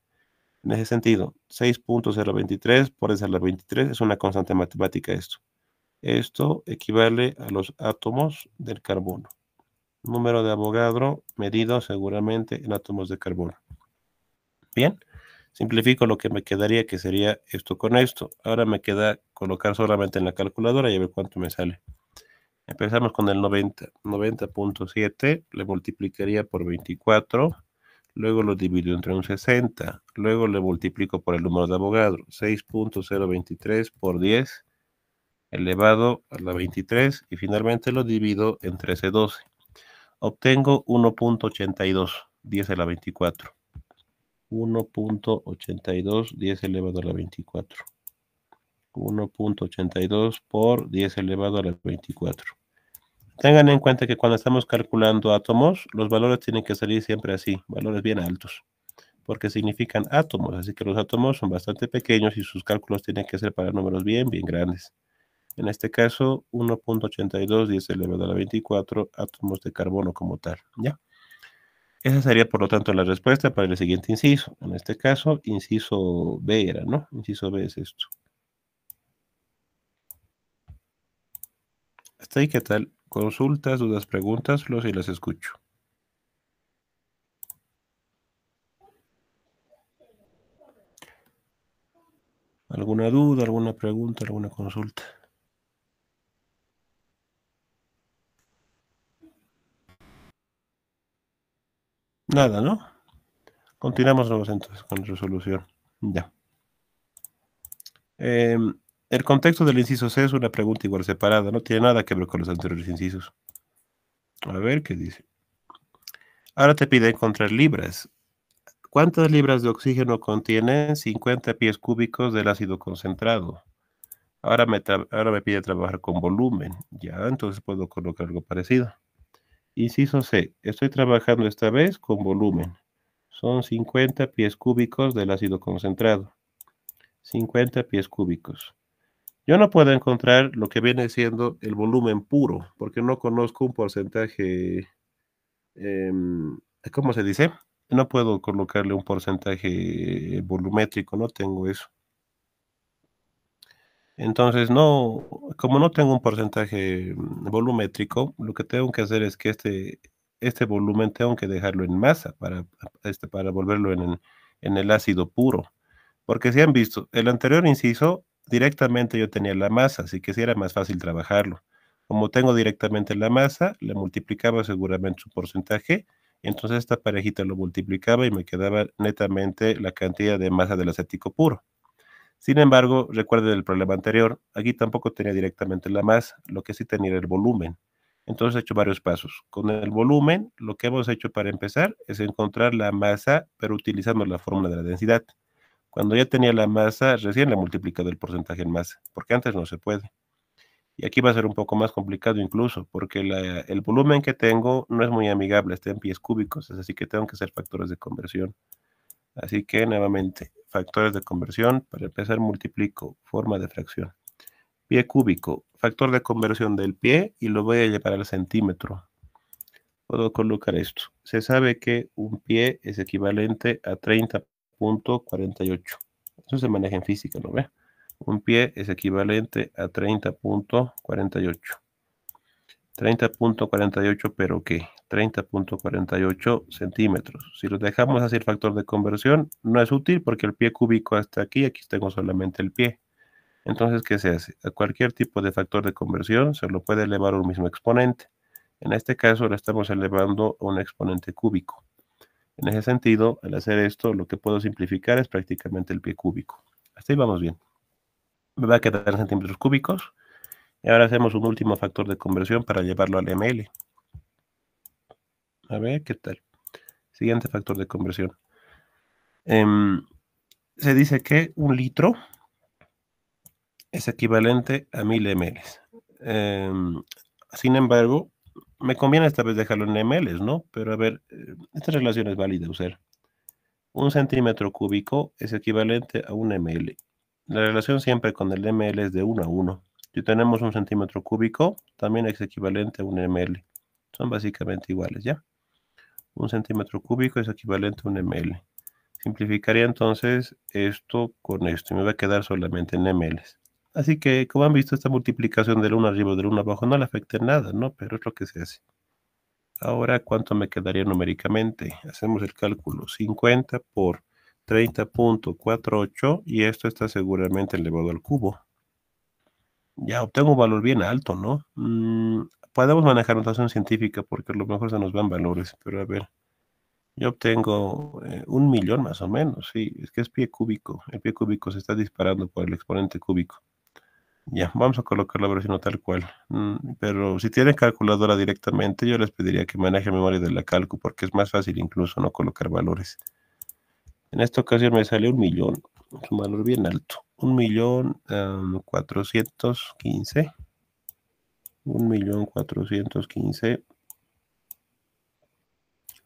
En ese sentido, 6.023 por 10 a la 23 es una constante matemática esto. Esto equivale a los átomos del carbono. Número de Avogadro medido seguramente en átomos de carbono. Bien, simplifico lo que me quedaría, que sería esto con esto. Ahora me queda colocar solamente en la calculadora y a ver cuánto me sale. Empezamos con el 90. 90.7 le multiplicaría por 24. Luego lo divido entre un 60. Luego le multiplico por el número de Avogadro. 6.023 por 10 elevado a la 23 y finalmente lo divido entre ese 12. Obtengo 1.82, 10 a la 24. 1.82, 10 elevado a la 24. 1.82 por 10 elevado a la 24. Tengan en cuenta que cuando estamos calculando átomos, los valores tienen que salir siempre así, valores bien altos, porque significan átomos, así que los átomos son bastante pequeños y sus cálculos tienen que ser para números bien grandes. En este caso, 1.82, 10 elevado a la 24 átomos de carbono como tal, ¿ya? Esa sería, por lo tanto, la respuesta para el siguiente inciso. En este caso, inciso B era, ¿no? Inciso B es esto. Hasta ahí, ¿qué tal? Consultas, dudas, preguntas, los y las escucho. ¿Alguna duda, alguna pregunta, alguna consulta? Nada, ¿no? Continuamos luego entonces con resolución. Ya. El contexto del inciso C es una pregunta igual separada, no tiene nada que ver con los anteriores incisos. A ver qué dice. Ahora te pide encontrar libras. ¿Cuántas libras de oxígeno contienen 50 pies cúbicos del ácido concentrado? Ahora me pide trabajar con volumen. Ya, entonces puedo colocar algo parecido. Inciso C. Estoy trabajando esta vez con volumen. Son 50 pies cúbicos del ácido concentrado. 50 pies cúbicos. Yo no puedo encontrar lo que viene siendo el volumen puro, porque no conozco un porcentaje, ¿cómo se dice? No puedo colocarle un porcentaje volumétrico, no tengo eso. Entonces, no, como no tengo un porcentaje volumétrico, lo que tengo que hacer es que este volumen tengo que dejarlo en masa para volverlo en el ácido puro. Porque si han visto, el anterior inciso, directamente yo tenía la masa, así que sí era más fácil trabajarlo. Como tengo directamente la masa, le multiplicaba seguramente su porcentaje, y entonces esta parejita lo multiplicaba y me quedaba netamente la cantidad de masa del acético puro. Sin embargo, recuerden el problema anterior, aquí tampoco tenía directamente la masa, lo que sí tenía era el volumen. Entonces he hecho varios pasos. Con el volumen, lo que hemos hecho para empezar es encontrar la masa, pero utilizando la fórmula de la densidad. Cuando ya tenía la masa, recién le he multiplicado el porcentaje en masa, porque antes no se puede. Y aquí va a ser un poco más complicado incluso, porque el volumen que tengo no es muy amigable, está en pies cúbicos, es así que tengo que hacer factores de conversión. Así que nuevamente, factores de conversión, para empezar multiplico forma de fracción. Pie cúbico, factor de conversión del pie y lo voy a llevar al centímetro. Puedo colocar esto. Se sabe que un pie es equivalente a 30.48. Eso se maneja en física, ¿no ve? Un pie es equivalente a 30.48. 30.48, pero ¿qué? 30.48 centímetros. Si lo dejamos así el factor de conversión, no es útil porque el pie cúbico hasta aquí tengo solamente el pie. Entonces, ¿qué se hace? A cualquier tipo de factor de conversión se lo puede elevar a un mismo exponente. En este caso, lo estamos elevando a un exponente cúbico. En ese sentido, al hacer esto, lo que puedo simplificar es prácticamente el pie cúbico. Hasta ahí vamos bien. Me va a quedar en centímetros cúbicos. Y ahora hacemos un último factor de conversión para llevarlo al ml. A ver qué tal. Siguiente factor de conversión. Se dice que un litro es equivalente a 1000 ml. Sin embargo, me conviene esta vez dejarlo en ml, ¿no? Pero a ver, esta relación es válida usar. Un centímetro cúbico es equivalente a un ml. La relación siempre con el ml es de 1 a 1. Si tenemos un centímetro cúbico, también es equivalente a un ml. Son básicamente iguales, ¿ya? Un centímetro cúbico es equivalente a un ml. Simplificaría entonces esto con esto y me va a quedar solamente en ml. Así que, como han visto, esta multiplicación del 1 arriba y del 1 abajo no le afecta en nada, ¿no? Pero es lo que se hace. Ahora, ¿cuánto me quedaría numéricamente? Hacemos el cálculo. 50 por 30.48 y esto está seguramente elevado al cubo. Ya obtengo un valor bien alto, ¿no? Podemos manejar notación científica porque a lo mejor se nos van valores, pero a ver. Yo obtengo 1.000.000 más o menos, sí, es que es pie cúbico. El pie cúbico se está disparando por el exponente cúbico. Ya, vamos a colocar la versión tal cual. Pero si tienen calculadora directamente, yo les pediría que manejen memoria de la calcu, porque es más fácil incluso no colocar valores. En esta ocasión me sale 1.000.000, es un valor bien alto. 1.415. 1.415.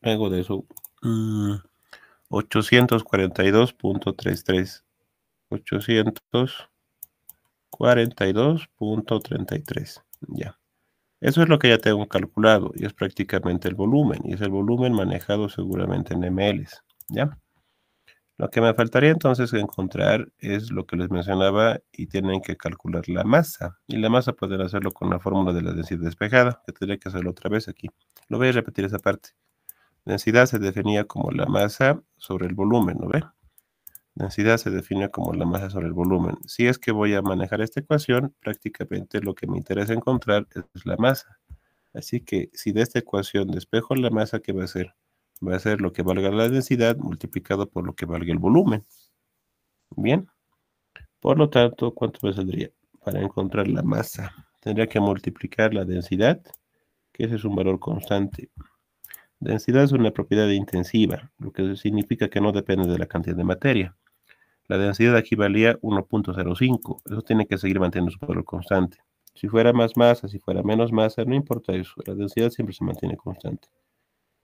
Luego de eso, 842.33. 842.33. Ya. Eso es lo que ya tengo calculado y es prácticamente el volumen, y es el volumen manejado seguramente en mLs, ¿ya? Lo que me faltaría entonces encontrar es lo que les mencionaba y tienen que calcular la masa. Y la masa pueden hacerlo con la fórmula de la densidad despejada, que tendría que hacerlo otra vez aquí. Lo voy a repetir esa parte. Densidad se definía como la masa sobre el volumen, ¿no ve? Densidad se define como la masa sobre el volumen. Si es que voy a manejar esta ecuación, prácticamente lo que me interesa encontrar es la masa. Así que si de esta ecuación despejo la masa, ¿qué va a ser? Va a ser lo que valga la densidad multiplicado por lo que valga el volumen. Bien, por lo tanto, ¿cuánto me saldría? Para encontrar la masa, tendría que multiplicar la densidad, que ese es un valor constante. Densidad es una propiedad intensiva, lo que significa que no depende de la cantidad de materia. La densidad aquí valía 1.05, eso tiene que seguir manteniendo su valor constante. Si fuera más masa, si fuera menos masa, no importa eso, la densidad siempre se mantiene constante.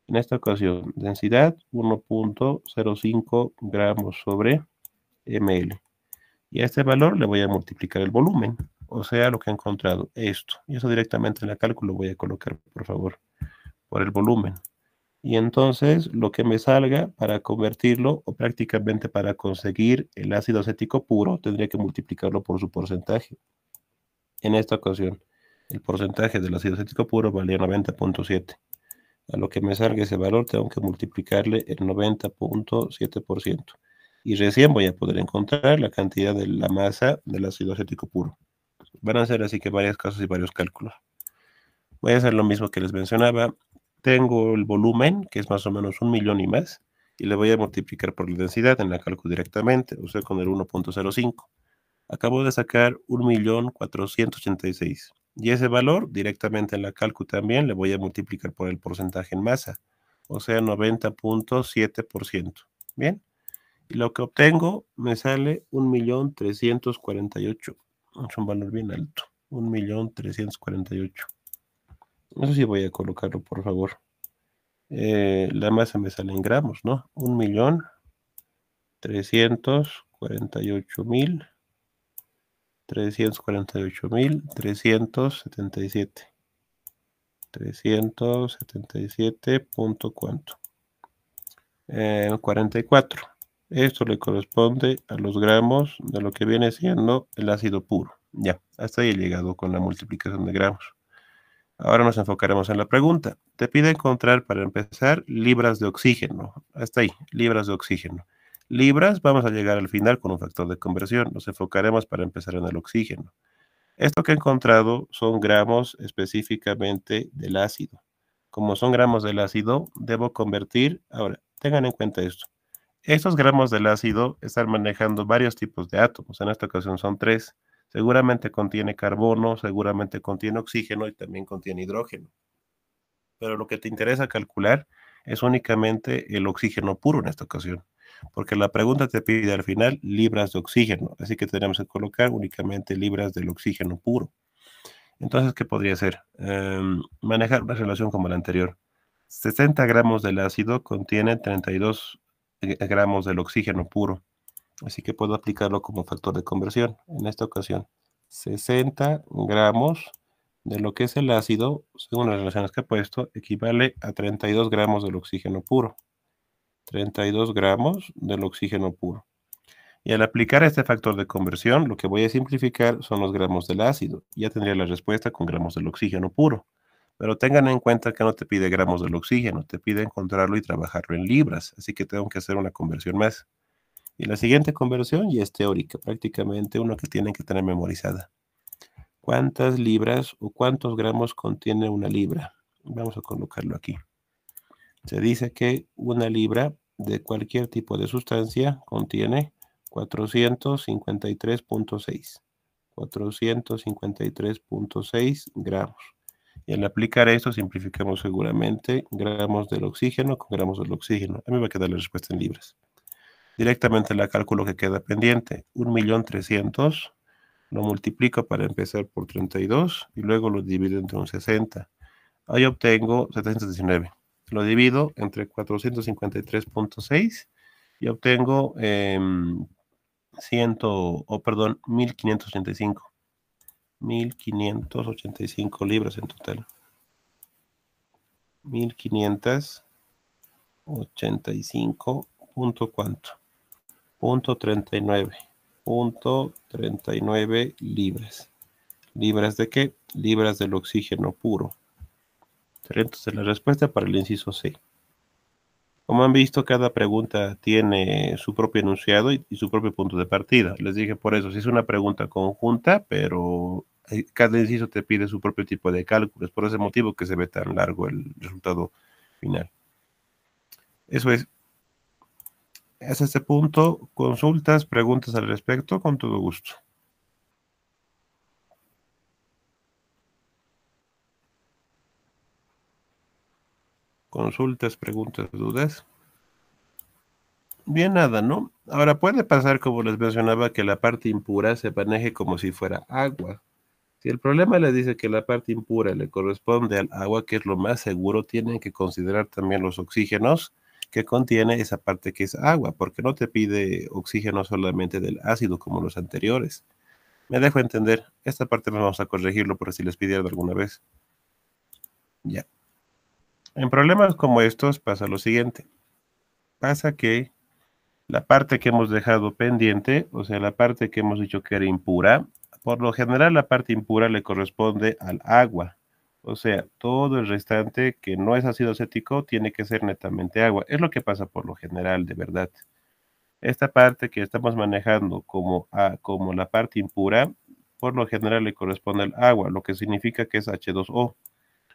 En esta ocasión, densidad 1.05 gramos sobre ml. Y a este valor le voy a multiplicar el volumen, o sea, lo que he encontrado, esto. Y eso directamente en el cálculo voy a colocar, por favor, por el volumen. Y entonces lo que me salga para convertirlo o prácticamente para conseguir el ácido acético puro, tendría que multiplicarlo por su porcentaje. En esta ocasión, el porcentaje del ácido acético puro valía 90.7. A lo que me salga ese valor, tengo que multiplicarle el 90.7%. Y recién voy a poder encontrar la cantidad de la masa del ácido acético puro. Van a ser así que varias casos y varios cálculos. Voy a hacer lo mismo que les mencionaba. Tengo el volumen, que es más o menos 1.000.000 y más, y le voy a multiplicar por la densidad en la cálculo directamente, o sea, con el 1.05. Acabo de sacar 1.486.000. Y ese valor directamente en la cálculo también le voy a multiplicar por el porcentaje en masa, o sea, 90.7%. Bien, y lo que obtengo me sale 1.348.000. Es un valor bien alto, 1.348.000. Eso sí voy a colocarlo, por favor. La masa me sale en gramos, ¿no? 1.348.000. 348.377. 377 punto cuánto. 44. Esto le corresponde a los gramos de lo que viene siendo el ácido puro. Ya, hasta ahí he llegado con la multiplicación de gramos. Ahora nos enfocaremos en la pregunta. Te pide encontrar, para empezar, libras de oxígeno. Hasta ahí, libras de oxígeno. Libras, vamos a llegar al final con un factor de conversión. Nos enfocaremos para empezar en el oxígeno. Esto que he encontrado son gramos específicamente del ácido. Como son gramos del ácido, debo convertir. Ahora, tengan en cuenta esto. Estos gramos del ácido están manejando varios tipos de átomos. En esta ocasión son 3. Seguramente contiene carbono, seguramente contiene oxígeno y también contiene hidrógeno. Pero lo que te interesa calcular es únicamente el oxígeno puro en esta ocasión, porque la pregunta te pide al final libras de oxígeno, así que tenemos que colocar únicamente libras del oxígeno puro. Entonces, ¿qué podría ser? Manejar una relación como la anterior. 60 gramos del ácido contiene 32 gramos del oxígeno puro, así que puedo aplicarlo como factor de conversión. En esta ocasión, 60 gramos de lo que es el ácido, según las relaciones que he puesto, equivale a 32 gramos del oxígeno puro. 32 gramos del oxígeno puro. Y al aplicar este factor de conversión, lo que voy a simplificar son los gramos del ácido. Ya tendría la respuesta con gramos del oxígeno puro. Pero tengan en cuenta que no te pide gramos del oxígeno, te pide encontrarlo y trabajarlo en libras. Así que tengo que hacer una conversión más. Y la siguiente conversión ya es teórica, prácticamente uno que tienen que tener memorizada. ¿Cuántas libras o cuántos gramos contiene una libra? Vamos a colocarlo aquí. Se dice que una libra de cualquier tipo de sustancia contiene 453.6. 453.6 gramos. Y al aplicar esto simplificamos seguramente gramos del oxígeno con gramos del oxígeno. A mí me va a quedar la respuesta en libras. Directamente la cálculo que queda pendiente. 1.300.000. Lo multiplico para empezar por 32 y luego lo divido entre un 60. Ahí obtengo 719. Lo divido entre 453.6 y obtengo 1585. 1.585 libras en total. 1.585 punto cuánto. Punto 39. Punto 39 libras. ¿Libras de qué? Libras del oxígeno puro. Entonces la respuesta para el inciso C. Como han visto, cada pregunta tiene su propio enunciado y su propio punto de partida. Les dije por eso, si es una pregunta conjunta, pero cada inciso te pide su propio tipo de cálculos. Por ese motivo que se ve tan largo el resultado final. Eso es. Hasta este punto, consultas, preguntas al respecto, con todo gusto. Consultas, preguntas, dudas. Bien, nada, ¿no? Ahora puede pasar, como les mencionaba, que la parte impura se maneje como si fuera agua. Si el problema le dice que la parte impura le corresponde al agua, que es lo más seguro, tienen que considerar también los oxígenos que contiene esa parte que es agua, porque no te pide oxígeno solamente del ácido como los anteriores. Me dejo entender. Esta parte no vamos a corregirlo por si les pidieron alguna vez. Ya. En problemas como estos pasa lo siguiente. Pasa que la parte que hemos dejado pendiente, o sea, la parte que hemos dicho que era impura, por lo general la parte impura le corresponde al agua. O sea, todo el restante que no es ácido acético tiene que ser netamente agua. Es lo que pasa por lo general, de verdad. Esta parte que estamos manejando como la parte impura, por lo general le corresponde al agua, lo que significa que es H2O.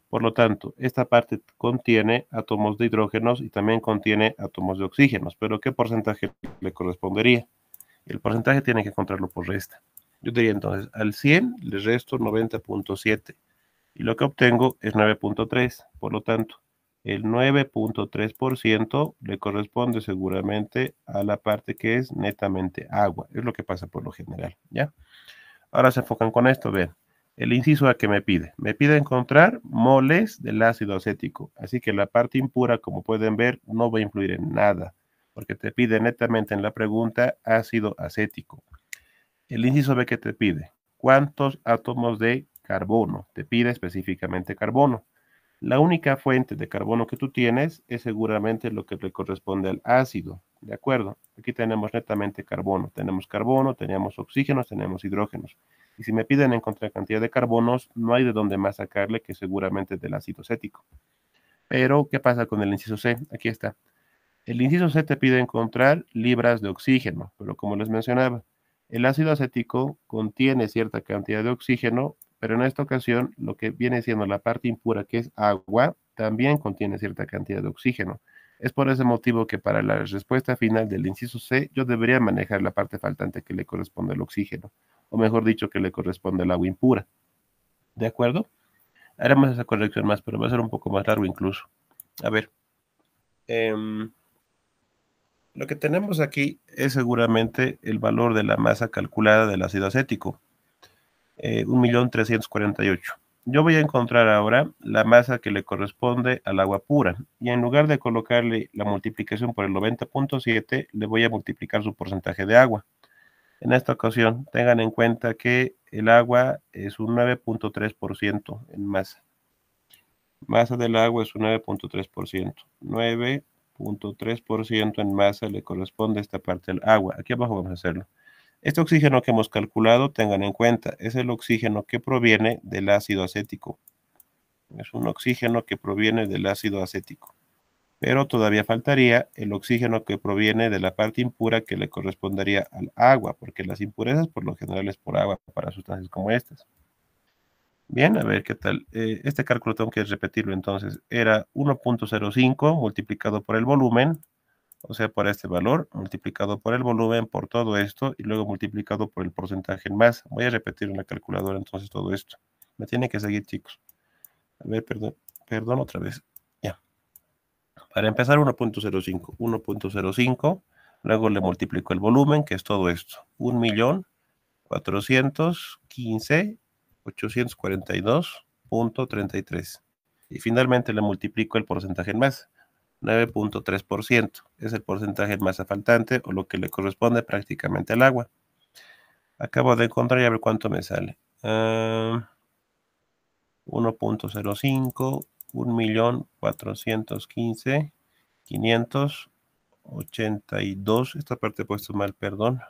Por lo tanto, esta parte contiene átomos de hidrógenos y también contiene átomos de oxígenos, pero ¿qué porcentaje le correspondería? El porcentaje tiene que encontrarlo por resta. Yo diría entonces, al 100 le resto 90.7 y lo que obtengo es 9.3. Por lo tanto, el 9.3% le corresponde seguramente a la parte que es netamente agua. Es lo que pasa por lo general, ¿ya? Ahora se enfocan con esto, vean. El inciso A que me pide encontrar moles del ácido acético. Así que la parte impura, como pueden ver, no va a influir en nada, porque te pide netamente en la pregunta ácido acético. El inciso B que te pide, ¿cuántos átomos de carbono? Te pide específicamente carbono. La única fuente de carbono que tú tienes es seguramente lo que le corresponde al ácido, ¿de acuerdo? Aquí tenemos netamente carbono, tenemos oxígenos, tenemos hidrógenos. Y si me piden encontrar cantidad de carbonos, no hay de dónde más sacarle que seguramente del ácido acético. Pero, ¿qué pasa con el inciso C? Aquí está. El inciso C te pide encontrar libras de oxígeno, pero como les mencionaba, el ácido acético contiene cierta cantidad de oxígeno, pero en esta ocasión lo que viene siendo la parte impura, que es agua, también contiene cierta cantidad de oxígeno. Es por ese motivo que para la respuesta final del inciso C yo debería manejar la parte faltante que le corresponde al oxígeno, o mejor dicho, que le corresponde al agua impura. ¿De acuerdo? Haremos esa corrección más, pero va a ser un poco más largo incluso. A ver. Lo que tenemos aquí es seguramente el valor de la masa calculada del ácido acético, 1.348.000. Yo voy a encontrar ahora la masa que le corresponde al agua pura y en lugar de colocarle la multiplicación por el 90.7, le voy a multiplicar su porcentaje de agua. En esta ocasión, tengan en cuenta que el agua es un 9.3% en masa. Masa del agua es un 9.3%. 9.3% en masa le corresponde a esta parte del agua. Aquí abajo vamos a hacerlo. Este oxígeno que hemos calculado, tengan en cuenta, es el oxígeno que proviene del ácido acético. Es un oxígeno que proviene del ácido acético. Pero todavía faltaría el oxígeno que proviene de la parte impura que le correspondería al agua, porque las impurezas por lo general es por agua para sustancias como estas. Bien, a ver qué tal. Este cálculo tengo que repetirlo entonces. Era 1.05 multiplicado por el volumen, o sea, por este valor, multiplicado por el volumen, por todo esto, y luego multiplicado por el porcentaje en masa. Voy a repetir en la calculadora entonces todo esto. Me tiene que seguir, chicos. A ver, perdón otra vez. Ya. Para empezar, 1.05. 1.05, luego le multiplico el volumen, que es todo esto. 1.415.842.33. Y finalmente le multiplico el porcentaje en masa. 9.3%. Es el porcentaje en masa faltante o lo que le corresponde prácticamente al agua. Acabo de encontrar y a ver cuánto me sale. 1.05, 1.415.582. Esta parte he puesto mal, perdón.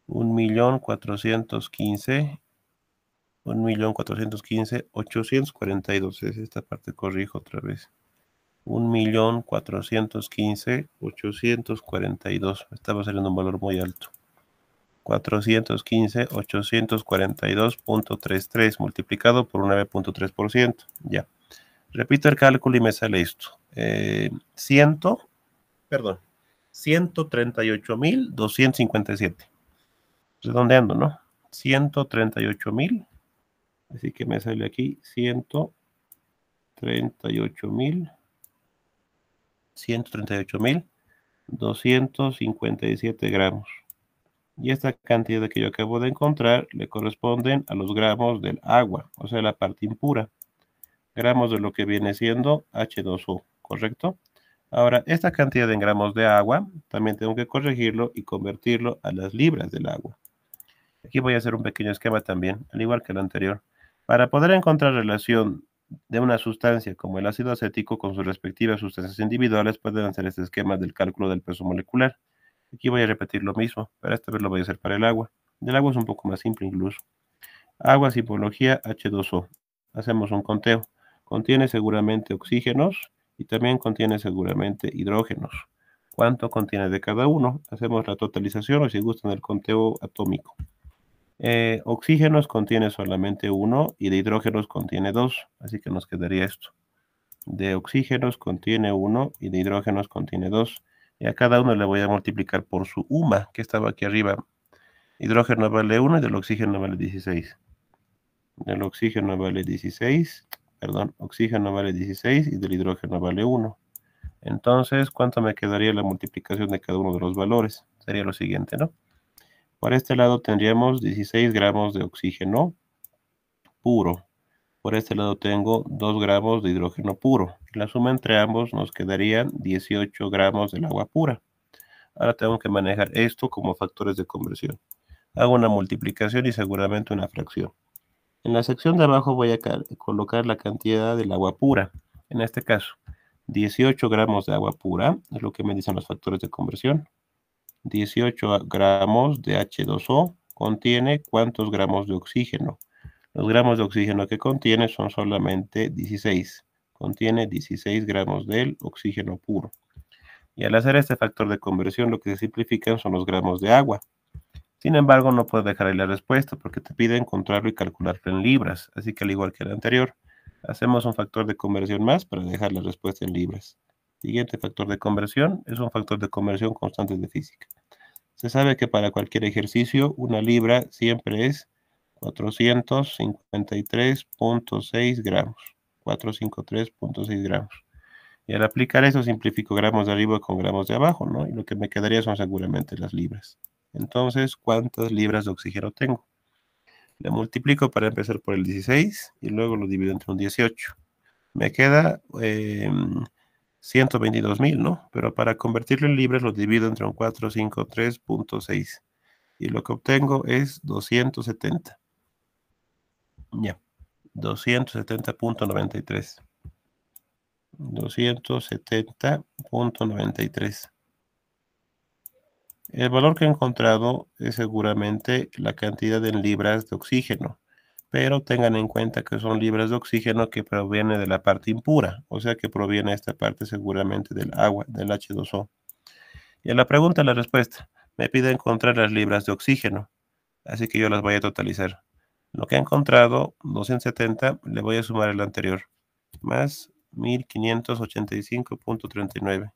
1.415.842. Es esta parte, corrijo otra vez. 1.415.842. Me estaba saliendo un valor muy alto. 415.842.33 multiplicado por 9.3%. Ya. Repito el cálculo y me sale esto. 138.257. Redondeando, ¿no? 138.000. Así que me sale aquí 138.257 gramos. Y esta cantidad que yo acabo de encontrar le corresponden a los gramos del agua, o sea, la parte impura. Gramos de lo que viene siendo H2O, ¿correcto? Ahora, esta cantidad en gramos de agua también tengo que corregirlo y convertirlo a las libras del agua. Aquí voy a hacer un pequeño esquema también, al igual que el anterior. Para poder encontrar relación de una sustancia como el ácido acético con sus respectivas sustancias individuales, pueden hacer este esquema del cálculo del peso molecular. Aquí voy a repetir lo mismo, pero esta vez lo voy a hacer para el agua. Del agua es un poco más simple incluso. Agua, simbología, H2O. Hacemos un conteo. Contiene seguramente oxígenos y también contiene seguramente hidrógenos. ¿Cuánto contiene de cada uno? Hacemos la totalización o si gustan el conteo atómico. Oxígenos contiene solamente 1 y de hidrógenos contiene 2, así que nos quedaría esto. De oxígenos contiene 1 y de hidrógenos contiene 2. Y a cada uno le voy a multiplicar por su UMA, que estaba aquí arriba. Hidrógeno vale 1 y del oxígeno vale 16. Del oxígeno vale 16, perdón, oxígeno vale 16 y del hidrógeno vale 1. Entonces, ¿cuánto me quedaría la multiplicación de cada uno de los valores? Sería lo siguiente, ¿no? Por este lado tendríamos 16 gramos de oxígeno puro. Por este lado tengo 2 gramos de hidrógeno puro. La suma entre ambos nos quedarían 18 gramos del agua pura. Ahora tengo que manejar esto como factores de conversión. Hago una multiplicación y seguramente una fracción. En la sección de abajo voy a colocar la cantidad del agua pura. En este caso, 18 gramos de agua pura es lo que me dicen los factores de conversión. 18 gramos de H2O contiene ¿cuántos gramos de oxígeno? Los gramos de oxígeno que contiene son solamente 16. Contiene 16 gramos del oxígeno puro. Y al hacer este factor de conversión, lo que se simplifican son los gramos de agua. Sin embargo, no puedes dejar ahí la respuesta porque te pide encontrarlo y calcularlo en libras. Así que al igual que el anterior, hacemos un factor de conversión más para dejar la respuesta en libras. Siguiente factor de conversión es un factor de conversión constante de física. Se sabe que para cualquier ejercicio, una libra siempre es 453.6 gramos. 453.6 gramos. Y al aplicar eso, simplifico gramos de arriba con gramos de abajo, ¿no? Y lo que me quedaría son seguramente las libras. Entonces, ¿cuántas libras de oxígeno tengo? Le multiplico para empezar por el 16 y luego lo divido entre un 18. Me queda 122.000, ¿no? Pero para convertirlo en libras lo divido entre un 453.6. Y lo que obtengo es 270. Ya, 270.93. 270.93. El valor que he encontrado es seguramente la cantidad en libras de oxígeno, pero tengan en cuenta que son libras de oxígeno que proviene de la parte impura, o sea que proviene esta parte seguramente del agua, del H2O. Y a la pregunta, la respuesta, me pide encontrar las libras de oxígeno, así que yo las voy a totalizar. Lo que he encontrado, 270, le voy a sumar el anterior, más 1585.39.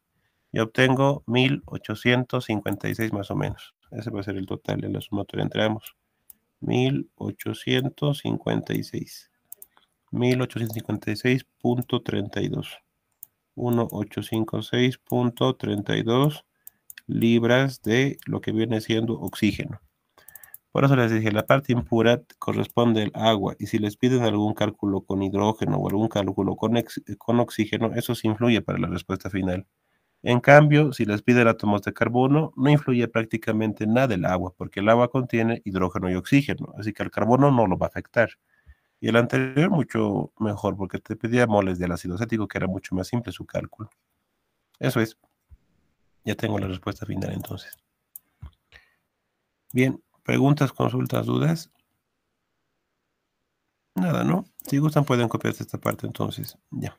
Y obtengo 1856 más o menos. Ese va a ser el total de la sumatoria entre ambos. 1856. 1856.32. 1856.32 libras de lo que viene siendo oxígeno. Por eso les dije, la parte impura corresponde al agua, y si les piden algún cálculo con hidrógeno o algún cálculo con oxígeno, eso sí influye para la respuesta final. En cambio, si les piden átomos de carbono, no influye prácticamente nada el agua, porque el agua contiene hidrógeno y oxígeno, así que el carbono no lo va a afectar. Y el anterior mucho mejor, porque te pedía moles del ácido acético, que era mucho más simple su cálculo. Eso es, ya tengo la respuesta final entonces. Bien, preguntas, consultas, dudas. Nada, ¿no? Si gustan pueden copiarse esta parte entonces. Ya.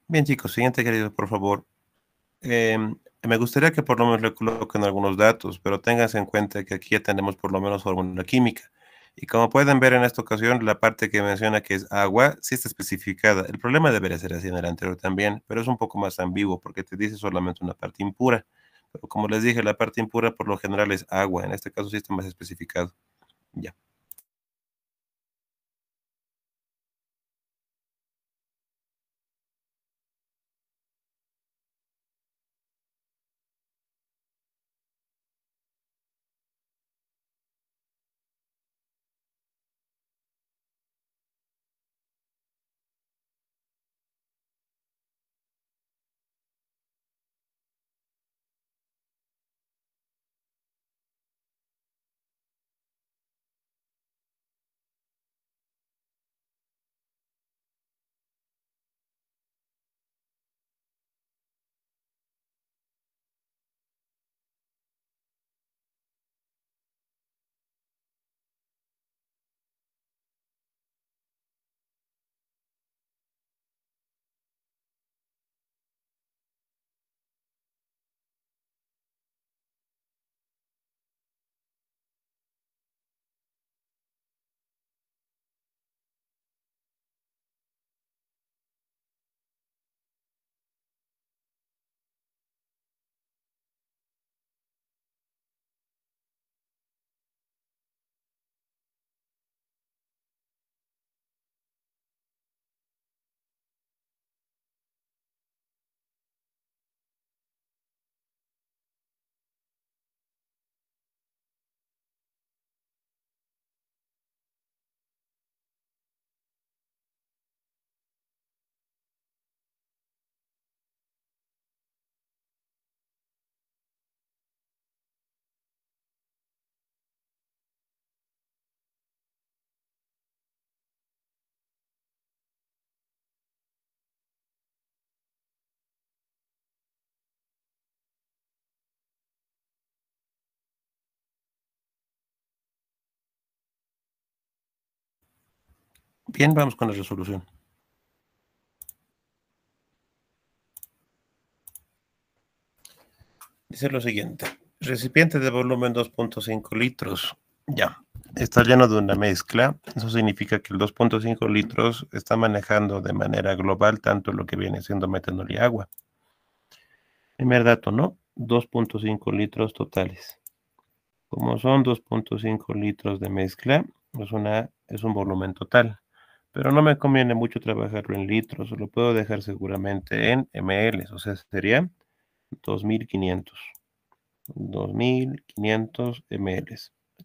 Bien, chicos, siguiente querido, por favor. Me gustaría que por lo menos le coloquen algunos datos, pero ténganse en cuenta que aquí ya tenemos por lo menos fórmula química. Y como pueden ver en esta ocasión, la parte que menciona que es agua sí está especificada. El problema debería ser así en el anterior también, pero es un poco más ambiguo porque te dice solamente una parte impura. Pero como les dije, la parte impura por lo general es agua. En este caso sí está más especificado. Ya. Bien, vamos con la resolución. Dice lo siguiente. Recipiente de volumen 2.5 litros. Ya. Está lleno de una mezcla. Eso significa que el 2.5 litros está manejando de manera global tanto lo que viene siendo metanol y agua. Primer dato, ¿no? 2.5 litros totales. Como son 2.5 litros de mezcla, es un volumen total. Pero no me conviene mucho trabajarlo en litros, lo puedo dejar seguramente en ml, o sea, sería 2500. 2500 ml.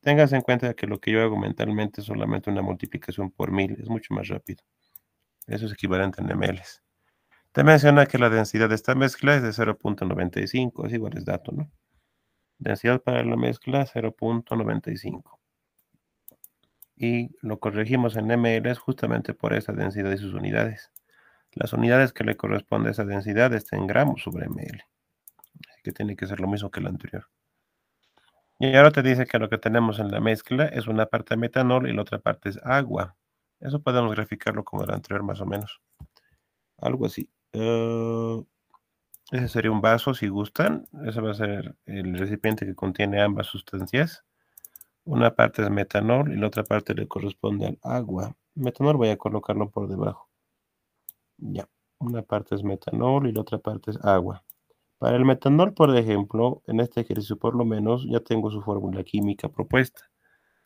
Tengas en cuenta que lo que yo hago mentalmente es solamente una multiplicación por 1000, es mucho más rápido. Eso es equivalente en ml. Te menciona que la densidad de esta mezcla es de 0.95, es igual es dato, ¿no? Densidad para la mezcla 0.95. Y lo corregimos en ml justamente por esa densidad y sus unidades. Las unidades que le corresponde a esa densidad están en gramos sobre ml. Así que tiene que ser lo mismo que el anterior. Y ahora te dice que lo que tenemos en la mezcla es una parte metanol y la otra parte es agua. Eso podemos graficarlo como el anterior más o menos. Algo así. Ese sería un vaso si gustan. Ese va a ser el recipiente que contiene ambas sustancias. Una parte es metanol y la otra parte le corresponde al agua. Metanol voy a colocarlo por debajo. Ya. Una parte es metanol y la otra parte es agua. Para el metanol, por ejemplo, en este ejercicio por lo menos ya tengo su fórmula química propuesta.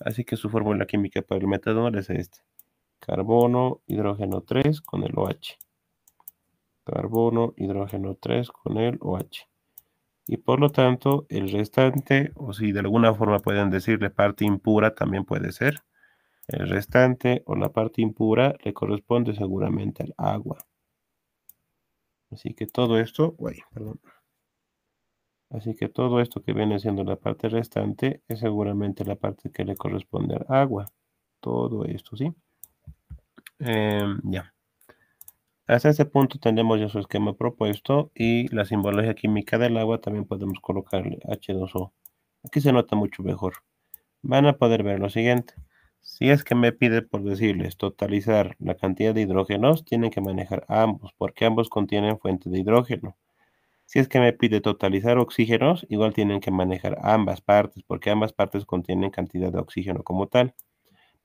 Así que su fórmula química para el metanol es este. Carbono, hidrógeno 3 con el OH. Carbono, hidrógeno 3 con el OH. Y por lo tanto, el restante, o si de alguna forma pueden decirle parte impura, también puede ser. El restante o la parte impura le corresponde seguramente al agua. Así que todo esto, perdón. Así que todo esto que viene siendo la parte restante es seguramente la parte que le corresponde al agua. Todo esto, ¿sí? Ya. Hasta este punto tenemos ya su esquema propuesto y la simbología química del agua también podemos colocarle H2O. Aquí se nota mucho mejor. Van a poder ver lo siguiente. Si es que me pide, por decirles, totalizar la cantidad de hidrógenos, tienen que manejar ambos, porque ambos contienen fuente de hidrógeno. Si es que me pide totalizar oxígenos, igual tienen que manejar ambas partes, porque ambas partes contienen cantidad de oxígeno como tal.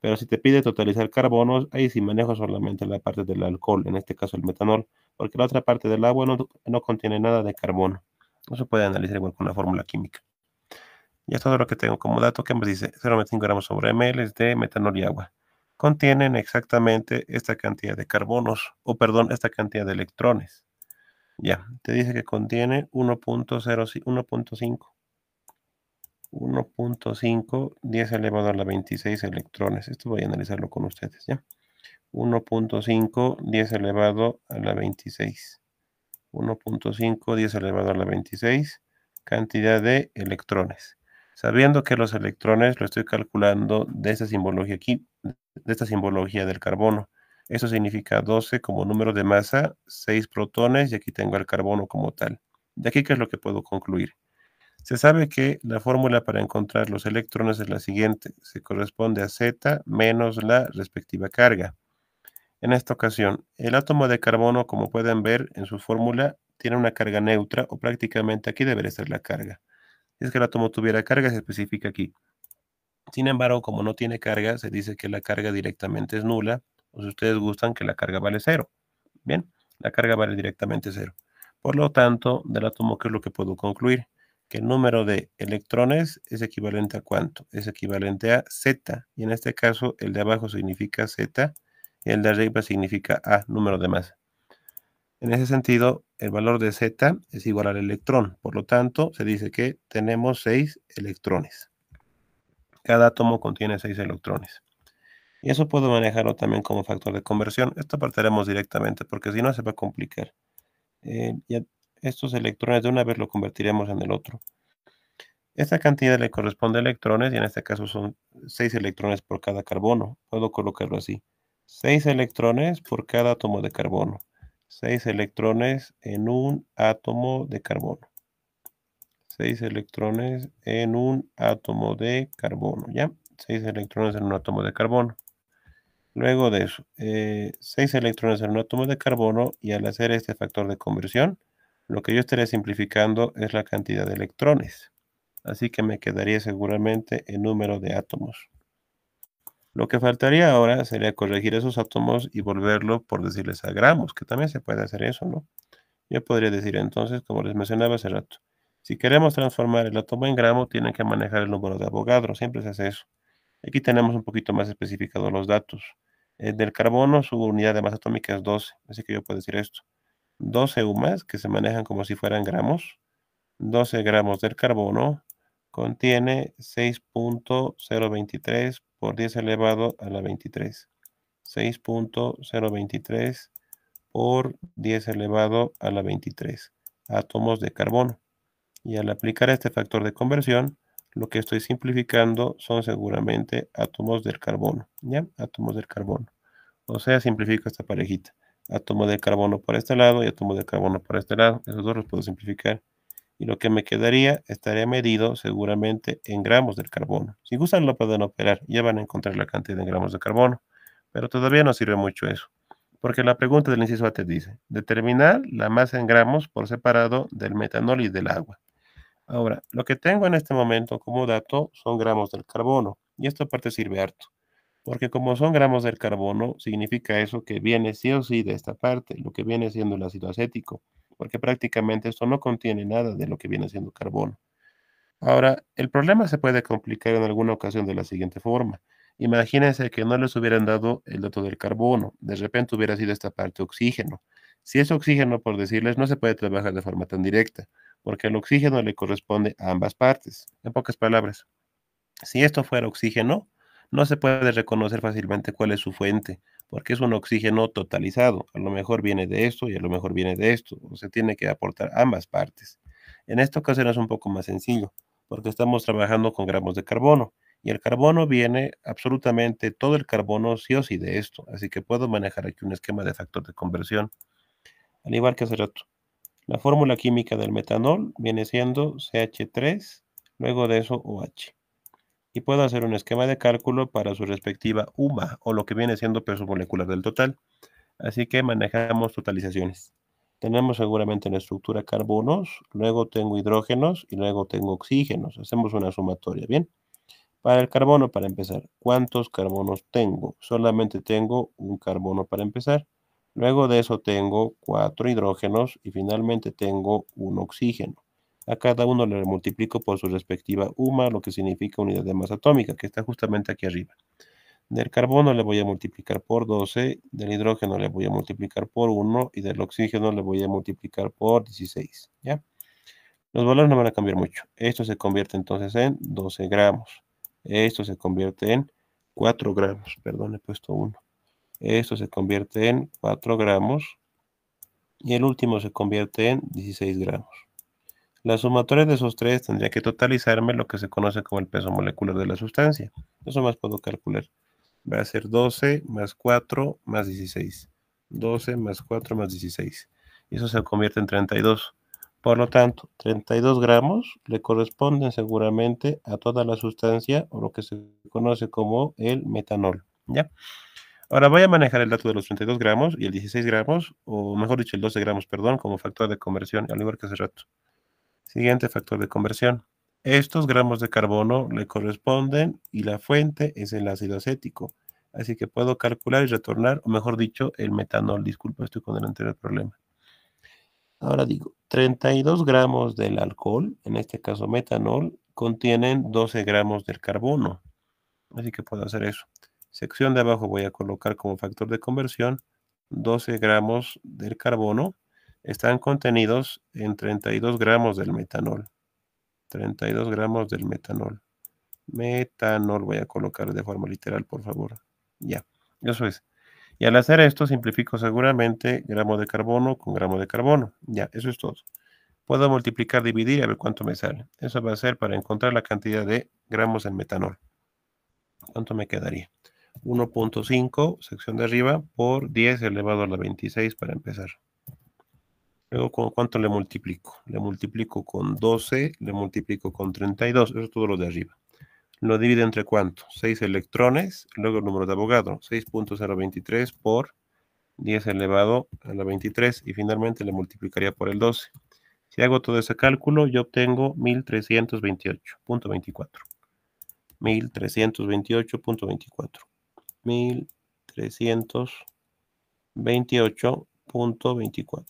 Pero si te pide totalizar carbonos, ahí sí manejo solamente la parte del alcohol, en este caso el metanol, porque la otra parte del agua no contiene nada de carbono. No se puede analizar igual con la fórmula química. Y es todo lo que tengo como dato que me dice 0,5 gramos sobre ml de metanol y agua. Contienen exactamente esta cantidad de carbonos, o perdón, esta cantidad de electrones. Ya, te dice que contiene 1.5, 10 elevado a la 26 electrones. Esto voy a analizarlo con ustedes, ¿ya? 1.5, 10 elevado a la 26. 1.5, 10 elevado a la 26, cantidad de electrones. Sabiendo que los electrones lo estoy calculando de esta simbología aquí, de esta simbología del carbono. Eso significa 12 como número de masa, 6 protones y aquí tengo el carbono como tal. De aquí, ¿qué es lo que puedo concluir? Se sabe que la fórmula para encontrar los electrones es la siguiente. Se corresponde a Z menos la respectiva carga. En esta ocasión, el átomo de carbono, como pueden ver en su fórmula, tiene una carga neutra o prácticamente aquí debería ser la carga. Si es que el átomo tuviera carga, se especifica aquí. Sin embargo, como no tiene carga, se dice que la carga directamente es nula, o si ustedes gustan, que la carga vale cero. Bien, la carga vale directamente cero. Por lo tanto, del átomo, ¿qué es lo que puedo concluir? Que el número de electrones es equivalente a ¿cuánto? Es equivalente a Z, y en este caso el de abajo significa Z, y el de arriba significa A, número de masa. En ese sentido, el valor de Z es igual al electrón, por lo tanto, se dice que tenemos 6 electrones. Cada átomo contiene 6 electrones. Y eso puedo manejarlo también como factor de conversión. Esto partiremos directamente porque si no se va a complicar. Ya estos electrones de una vez lo convertiremos en el otro. Esta cantidad le corresponde a electrones y en este caso son 6 electrones por cada carbono. Puedo colocarlo así. 6 electrones por cada átomo de carbono. 6 electrones en un átomo de carbono. 6 electrones en un átomo de carbono, ¿ya? 6 electrones en un átomo de carbono. Luego de eso, 6 electrones en un átomo de carbono y al hacer este factor de conversión, lo que yo estaría simplificando es la cantidad de electrones. Así que me quedaría seguramente el número de átomos. Lo que faltaría ahora sería corregir esos átomos y volverlo, por decirles, a gramos, que también se puede hacer eso, ¿no? Yo podría decir entonces, como les mencionaba hace rato, si queremos transformar el átomo en gramo, tienen que manejar el número de Avogadro, siempre se hace eso. Aquí tenemos un poquito más especificados los datos. Del carbono, su unidad de masa atómica es 12, así que yo puedo decir esto. 12 UMAS, que se manejan como si fueran gramos. 12 gramos del carbono contiene 6.023 por 10 elevado a la 23. 6.023 por 10 elevado a la 23 átomos de carbono. Y al aplicar este factor de conversión, lo que estoy simplificando son seguramente átomos del carbono, ¿ya? Átomos del carbono. O sea, simplifico esta parejita. Átomo de carbono por este lado y átomo de carbono por este lado. Esos dos los puedo simplificar. Y lo que me quedaría estaría medido seguramente en gramos del carbono. Si gustan lo pueden operar, ya van a encontrar la cantidad en gramos de carbono. Pero todavía no sirve mucho eso. Porque la pregunta del inciso A te dice, determinar la masa en gramos por separado del metanol y del agua. Ahora, lo que tengo en este momento como dato son gramos del carbono, y esta parte sirve harto, porque como son gramos del carbono, significa eso que viene sí o sí de esta parte, lo que viene siendo el ácido acético, porque prácticamente esto no contiene nada de lo que viene siendo carbono. Ahora, el problema se puede complicar en alguna ocasión de la siguiente forma. Imagínense que no les hubieran dado el dato del carbono, de repente hubiera sido esta parte oxígeno. Si es oxígeno, por decirles, no se puede trabajar de forma tan directa, porque el oxígeno le corresponde a ambas partes. En pocas palabras, si esto fuera oxígeno, no se puede reconocer fácilmente cuál es su fuente, porque es un oxígeno totalizado. A lo mejor viene de esto y a lo mejor viene de esto, o se tiene que aportar ambas partes. En esta ocasión es un poco más sencillo, porque estamos trabajando con gramos de carbono, y el carbono viene absolutamente todo el carbono sí o sí de esto, así que puedo manejar aquí un esquema de factor de conversión, al igual que hace rato. La fórmula química del metanol viene siendo CH3, luego de eso OH. y puedo hacer un esquema de cálculo para su respectiva UMA, o lo que viene siendo peso molecular del total. Así que manejamos totalizaciones. Tenemos seguramente en la estructura carbonos, luego tengo hidrógenos y luego tengo oxígenos. Hacemos una sumatoria, ¿bien? Para el carbono, para empezar, ¿cuántos carbonos tengo? Solamente tengo un carbono para empezar. Luego de eso tengo 4 hidrógenos y finalmente tengo un oxígeno. A cada uno le multiplico por su respectiva UMA, lo que significa unidad de masa atómica, que está justamente aquí arriba. Del carbono le voy a multiplicar por 12, del hidrógeno le voy a multiplicar por 1 y del oxígeno le voy a multiplicar por 16, ¿ya? Los valores no van a cambiar mucho. Esto se convierte entonces en 12 gramos. Esto se convierte en 4 gramos. Perdón, he puesto 1. Esto se convierte en 4 gramos. Y el último se convierte en 16 gramos. La sumatoria de esos tres tendría que totalizarme lo que se conoce como el peso molecular de la sustancia. Eso más puedo calcular. Va a ser 12 más 4 más 16. 12 más 4 más 16. Y eso se convierte en 32. Por lo tanto, 32 gramos le corresponden seguramente a toda la sustancia o lo que se conoce como el metanol. ¿Ya? Ahora voy a manejar el dato de los 32 gramos y el 16 gramos, o mejor dicho, el 12 gramos, perdón, como factor de conversión, al igual que hace rato. Siguiente factor de conversión. Estos gramos de carbono le corresponden y la fuente es el ácido acético. Así que puedo calcular y retornar, o mejor dicho, el metanol. Disculpa, estoy con el anterior problema. Ahora digo, 32 gramos del alcohol, en este caso metanol, contienen 12 gramos del carbono. Así que puedo hacer eso. Sección de abajo voy a colocar como factor de conversión 12 gramos del carbono. Están contenidos en 32 gramos del metanol. 32 gramos del metanol. Metanol voy a colocar de forma literal, por favor. Ya, eso es. Y al hacer esto, simplifico seguramente gramo de carbono con gramo de carbono. Ya, eso es todo. Puedo multiplicar, dividir y a ver cuánto me sale. Eso va a ser para encontrar la cantidad de gramos en metanol. ¿Cuánto me quedaría? 1.5, sección de arriba, por 10 elevado a la 26 para empezar. Luego, ¿con cuánto le multiplico? Le multiplico con 12, le multiplico con 32. Eso es todo lo de arriba. Lo divide entre ¿cuánto? 6 electrones, luego el número de Avogadro, 6.023 por 10 elevado a la 23 y finalmente le multiplicaría por el 12. Si hago todo ese cálculo, yo obtengo 1328.24. 1328.24. 1328.24.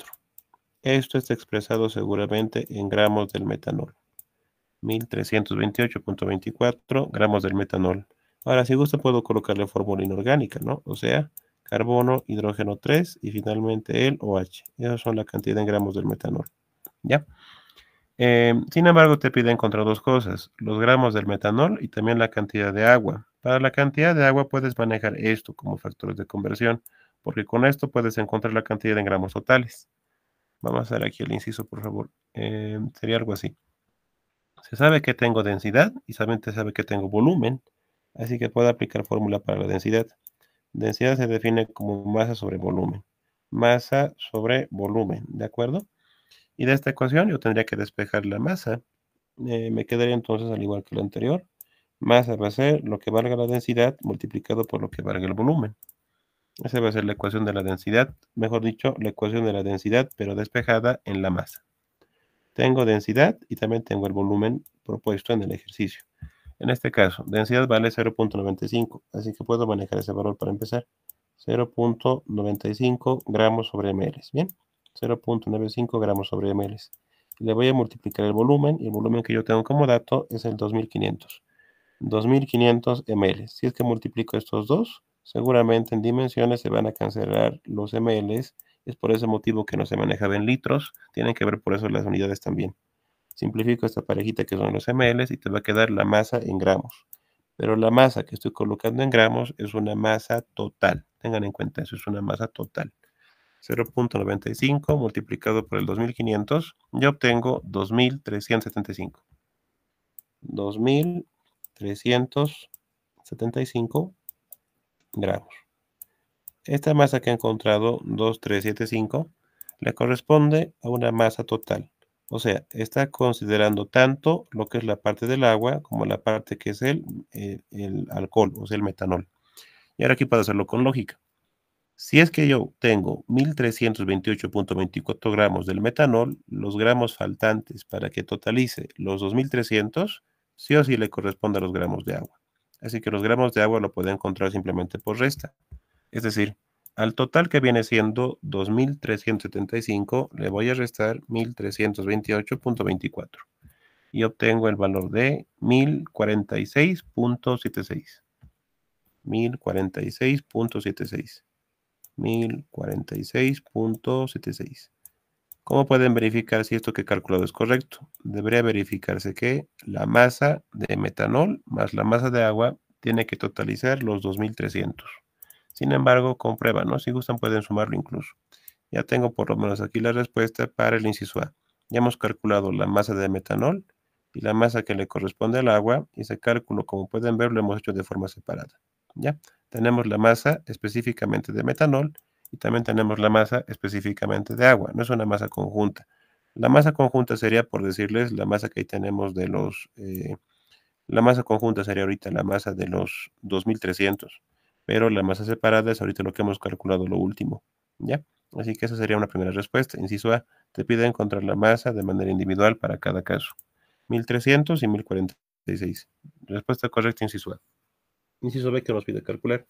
Esto está expresado seguramente en gramos del metanol. 1328.24 gramos del metanol. Ahora, si gusto, puedo colocarle fórmula inorgánica, ¿no? O sea, carbono, hidrógeno 3 y finalmente el OH. Esas son la cantidad en gramos del metanol. ¿Ya? Sin embargo, te pide encontrar dos cosas, los gramos del metanol y también la cantidad de agua. Para la cantidad de agua puedes manejar esto como factores de conversión, porque con esto puedes encontrar la cantidad en gramos totales. Vamos a ver aquí el inciso, por favor. Sería algo así. Se sabe que tengo densidad y también se sabe que tengo volumen, así que puedo aplicar fórmula para la densidad. Densidad se define como masa sobre volumen. Masa sobre volumen, ¿de acuerdo? Y de esta ecuación yo tendría que despejar la masa. Me quedaría entonces al igual que lo anterior. Masa va a ser lo que valga la densidad multiplicado por lo que valga el volumen. Esa va a ser la ecuación de la densidad, mejor dicho, la ecuación de la densidad, pero despejada en la masa. Tengo densidad y también tengo el volumen propuesto en el ejercicio. En este caso, densidad vale 0.95, así que puedo manejar ese valor para empezar. 0.95 gramos sobre ml, ¿bien? 0.95 gramos sobre ml. Le voy a multiplicar el volumen, y el volumen que yo tengo como dato es el 2500. 2500 ml. Si es que multiplico estos dos, seguramente en dimensiones se van a cancelar los ml. Es por ese motivo que no se manejaba en litros. Tienen que ver por eso las unidades también. Simplifico esta parejita que son los ml y te va a quedar la masa en gramos. Pero la masa que estoy colocando en gramos es una masa total. Tengan en cuenta eso, es una masa total. 0.95 multiplicado por el 2500, yo obtengo 2375. 2375 gramos. Esta masa que he encontrado, 2375, le corresponde a una masa total. O sea, está considerando tanto lo que es la parte del agua como la parte que es el alcohol, o sea, el metanol. Y ahora aquí puedo hacerlo con lógica. Si es que yo tengo 1328,24 gramos del metanol, los gramos faltantes para que totalice los 2300, sí o sí le corresponde a los gramos de agua. Así que los gramos de agua lo puedo encontrar simplemente por resta. Es decir, al total que viene siendo 2375, le voy a restar 1328,24 y obtengo el valor de 1046,76. 1046,76. 1046,76. ¿Cómo pueden verificar si esto que he calculado es correcto? Debería verificarse que la masa de metanol más la masa de agua tiene que totalizar los 2300. Sin embargo, comprueban, ¿no? Si gustan pueden sumarlo incluso. Ya tengo por lo menos aquí la respuesta para el inciso A. Ya hemos calculado la masa de metanol y la masa que le corresponde al agua, y ese cálculo, como pueden ver, lo hemos hecho de forma separada. ¿Ya? Tenemos la masa específicamente de metanol y también tenemos la masa específicamente de agua. No es una masa conjunta. La masa conjunta sería, por decirles, la masa que ahí tenemos de la masa conjunta sería ahorita la masa de los 2300, pero la masa separada es ahorita lo que hemos calculado, lo último. ¿Ya? Así que esa sería una primera respuesta. Inciso A, te pide encontrar la masa de manera individual para cada caso. 1300 y 1046. Respuesta correcta, inciso A. Inciso B, que nos pide calcular.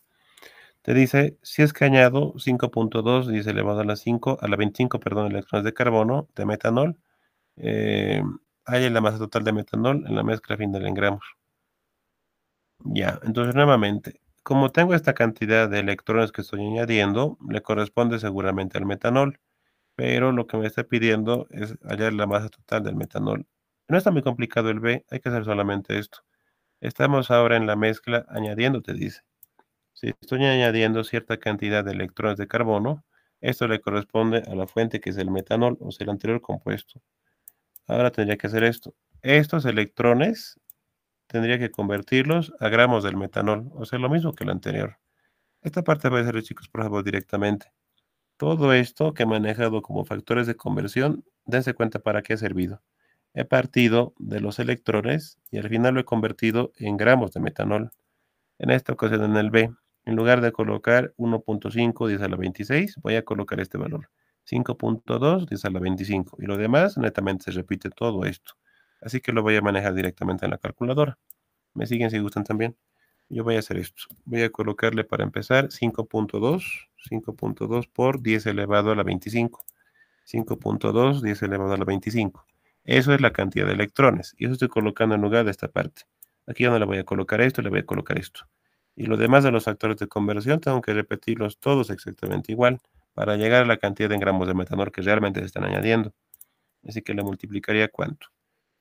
Te dice, si es que añado 5,2, elevado a la 5, a la 25, perdón, electrones de carbono, de metanol, eh, haya la masa total de metanol en la mezcla final en gramos. Ya, entonces nuevamente, como tengo esta cantidad de electrones que estoy añadiendo, le corresponde seguramente al metanol, pero lo que me está pidiendo es hallar la masa total del metanol. No está muy complicado el B, hay que hacer solamente esto. Estamos ahora en la mezcla añadiendo, te dice. Si estoy añadiendo cierta cantidad de electrones de carbono, esto le corresponde a la fuente que es el metanol, o sea, el anterior compuesto. Ahora tendría que hacer esto. Estos electrones tendría que convertirlos a gramos del metanol, o sea, lo mismo que el anterior. Esta parte voy a hacer, chicos, por favor, directamente. Todo esto que he manejado como factores de conversión, dense cuenta para qué ha servido. He partido de los electrones y al final lo he convertido en gramos de metanol. En esta ocasión en el B, en lugar de colocar 1,5 10 a la 26, voy a colocar este valor. 5,2 10 a la 25. Y lo demás, netamente se repite todo esto. Así que lo voy a manejar directamente en la calculadora. ¿Me siguen si gustan también? Yo voy a hacer esto. Voy a colocarle para empezar 5,2 por 10 elevado a la 25. 5,2 10 elevado a la 25. Eso es la cantidad de electrones. Y eso estoy colocando en lugar de esta parte. Aquí ya no le voy a colocar esto, le voy a colocar esto. Y lo demás de los factores de conversión tengo que repetirlos todos exactamente igual para llegar a la cantidad de gramos de metanol que realmente se están añadiendo. Así que le multiplicaría ¿cuánto?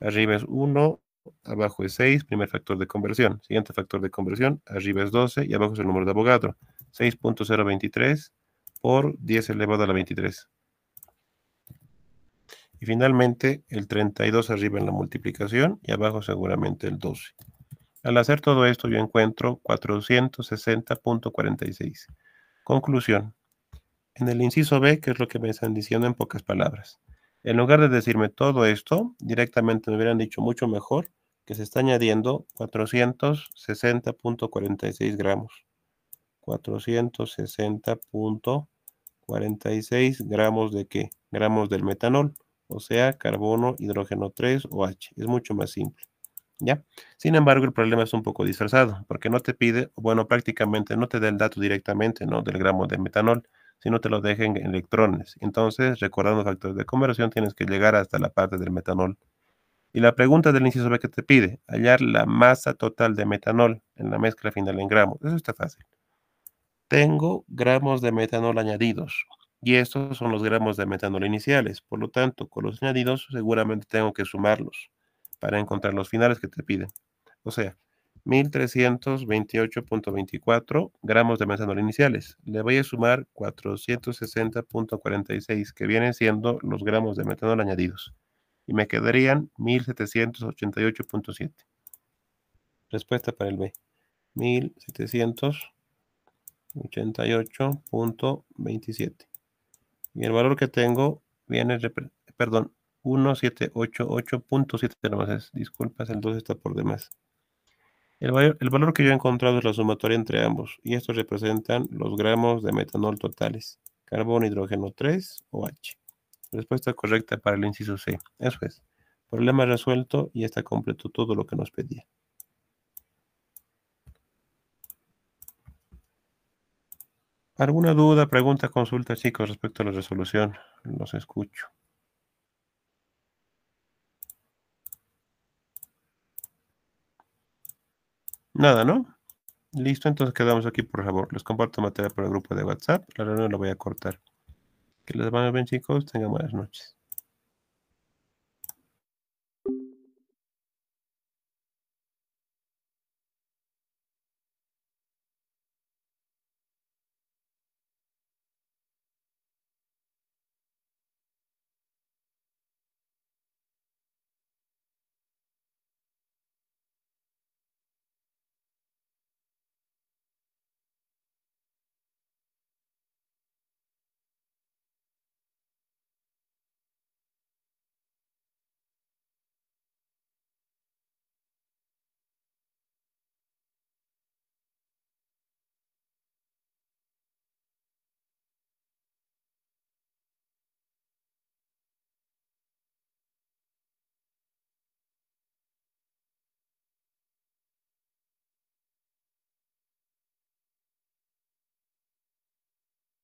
Arriba es 1, abajo es 6, primer factor de conversión. Siguiente factor de conversión, arriba es 12 y abajo es el número de Avogadro. 6,023 por 10 elevado a la 23. Y finalmente el 32 arriba en la multiplicación y abajo seguramente el 12. Al hacer todo esto yo encuentro 460,46. Conclusión. En el inciso B, que es lo que me están diciendo en pocas palabras. En lugar de decirme todo esto, directamente me hubieran dicho mucho mejor que se está añadiendo 460,46 gramos. 460,46 gramos de qué? Gramos del metanol, o sea, carbono, hidrógeno 3 o H. Es mucho más simple. ¿Ya? Sin embargo, el problema es un poco disfrazado, porque no te pide, bueno, prácticamente no te da el dato directamente, ¿no? Del gramo de metanol, sino te lo deja en electrones. Entonces, recordando factores de conversión, tienes que llegar hasta la parte del metanol. Y la pregunta del inciso B que te pide, hallar la masa total de metanol en la mezcla final en gramos. Eso está fácil. Tengo gramos de metanol añadidos, y estos son los gramos de metanol iniciales. Por lo tanto, con los añadidos seguramente tengo que sumarlos para encontrar los finales que te piden. O sea, 1328,24 gramos de metanol iniciales. Le voy a sumar 460,46, que vienen siendo los gramos de metanol añadidos. Y me quedarían 1788,7. Respuesta para el B. 1788,27. Y el valor que tengo viene, perdón, 1788.7 nomás es. Disculpas, el 2 está por demás. El valor que yo he encontrado es la sumatoria entre ambos, y estos representan los gramos de metanol totales. Carbono, hidrógeno 3 o H. Respuesta correcta para el inciso C. Eso es. Problema resuelto y está completo todo lo que nos pedía. ¿Alguna duda, pregunta, consulta, chicos, respecto a la resolución? Los escucho. Nada, ¿no? Listo, entonces quedamos aquí, por favor. Les comparto material por el grupo de WhatsApp. La reunión la voy a cortar. Que les vaya bien, chicos. Tengan buenas noches.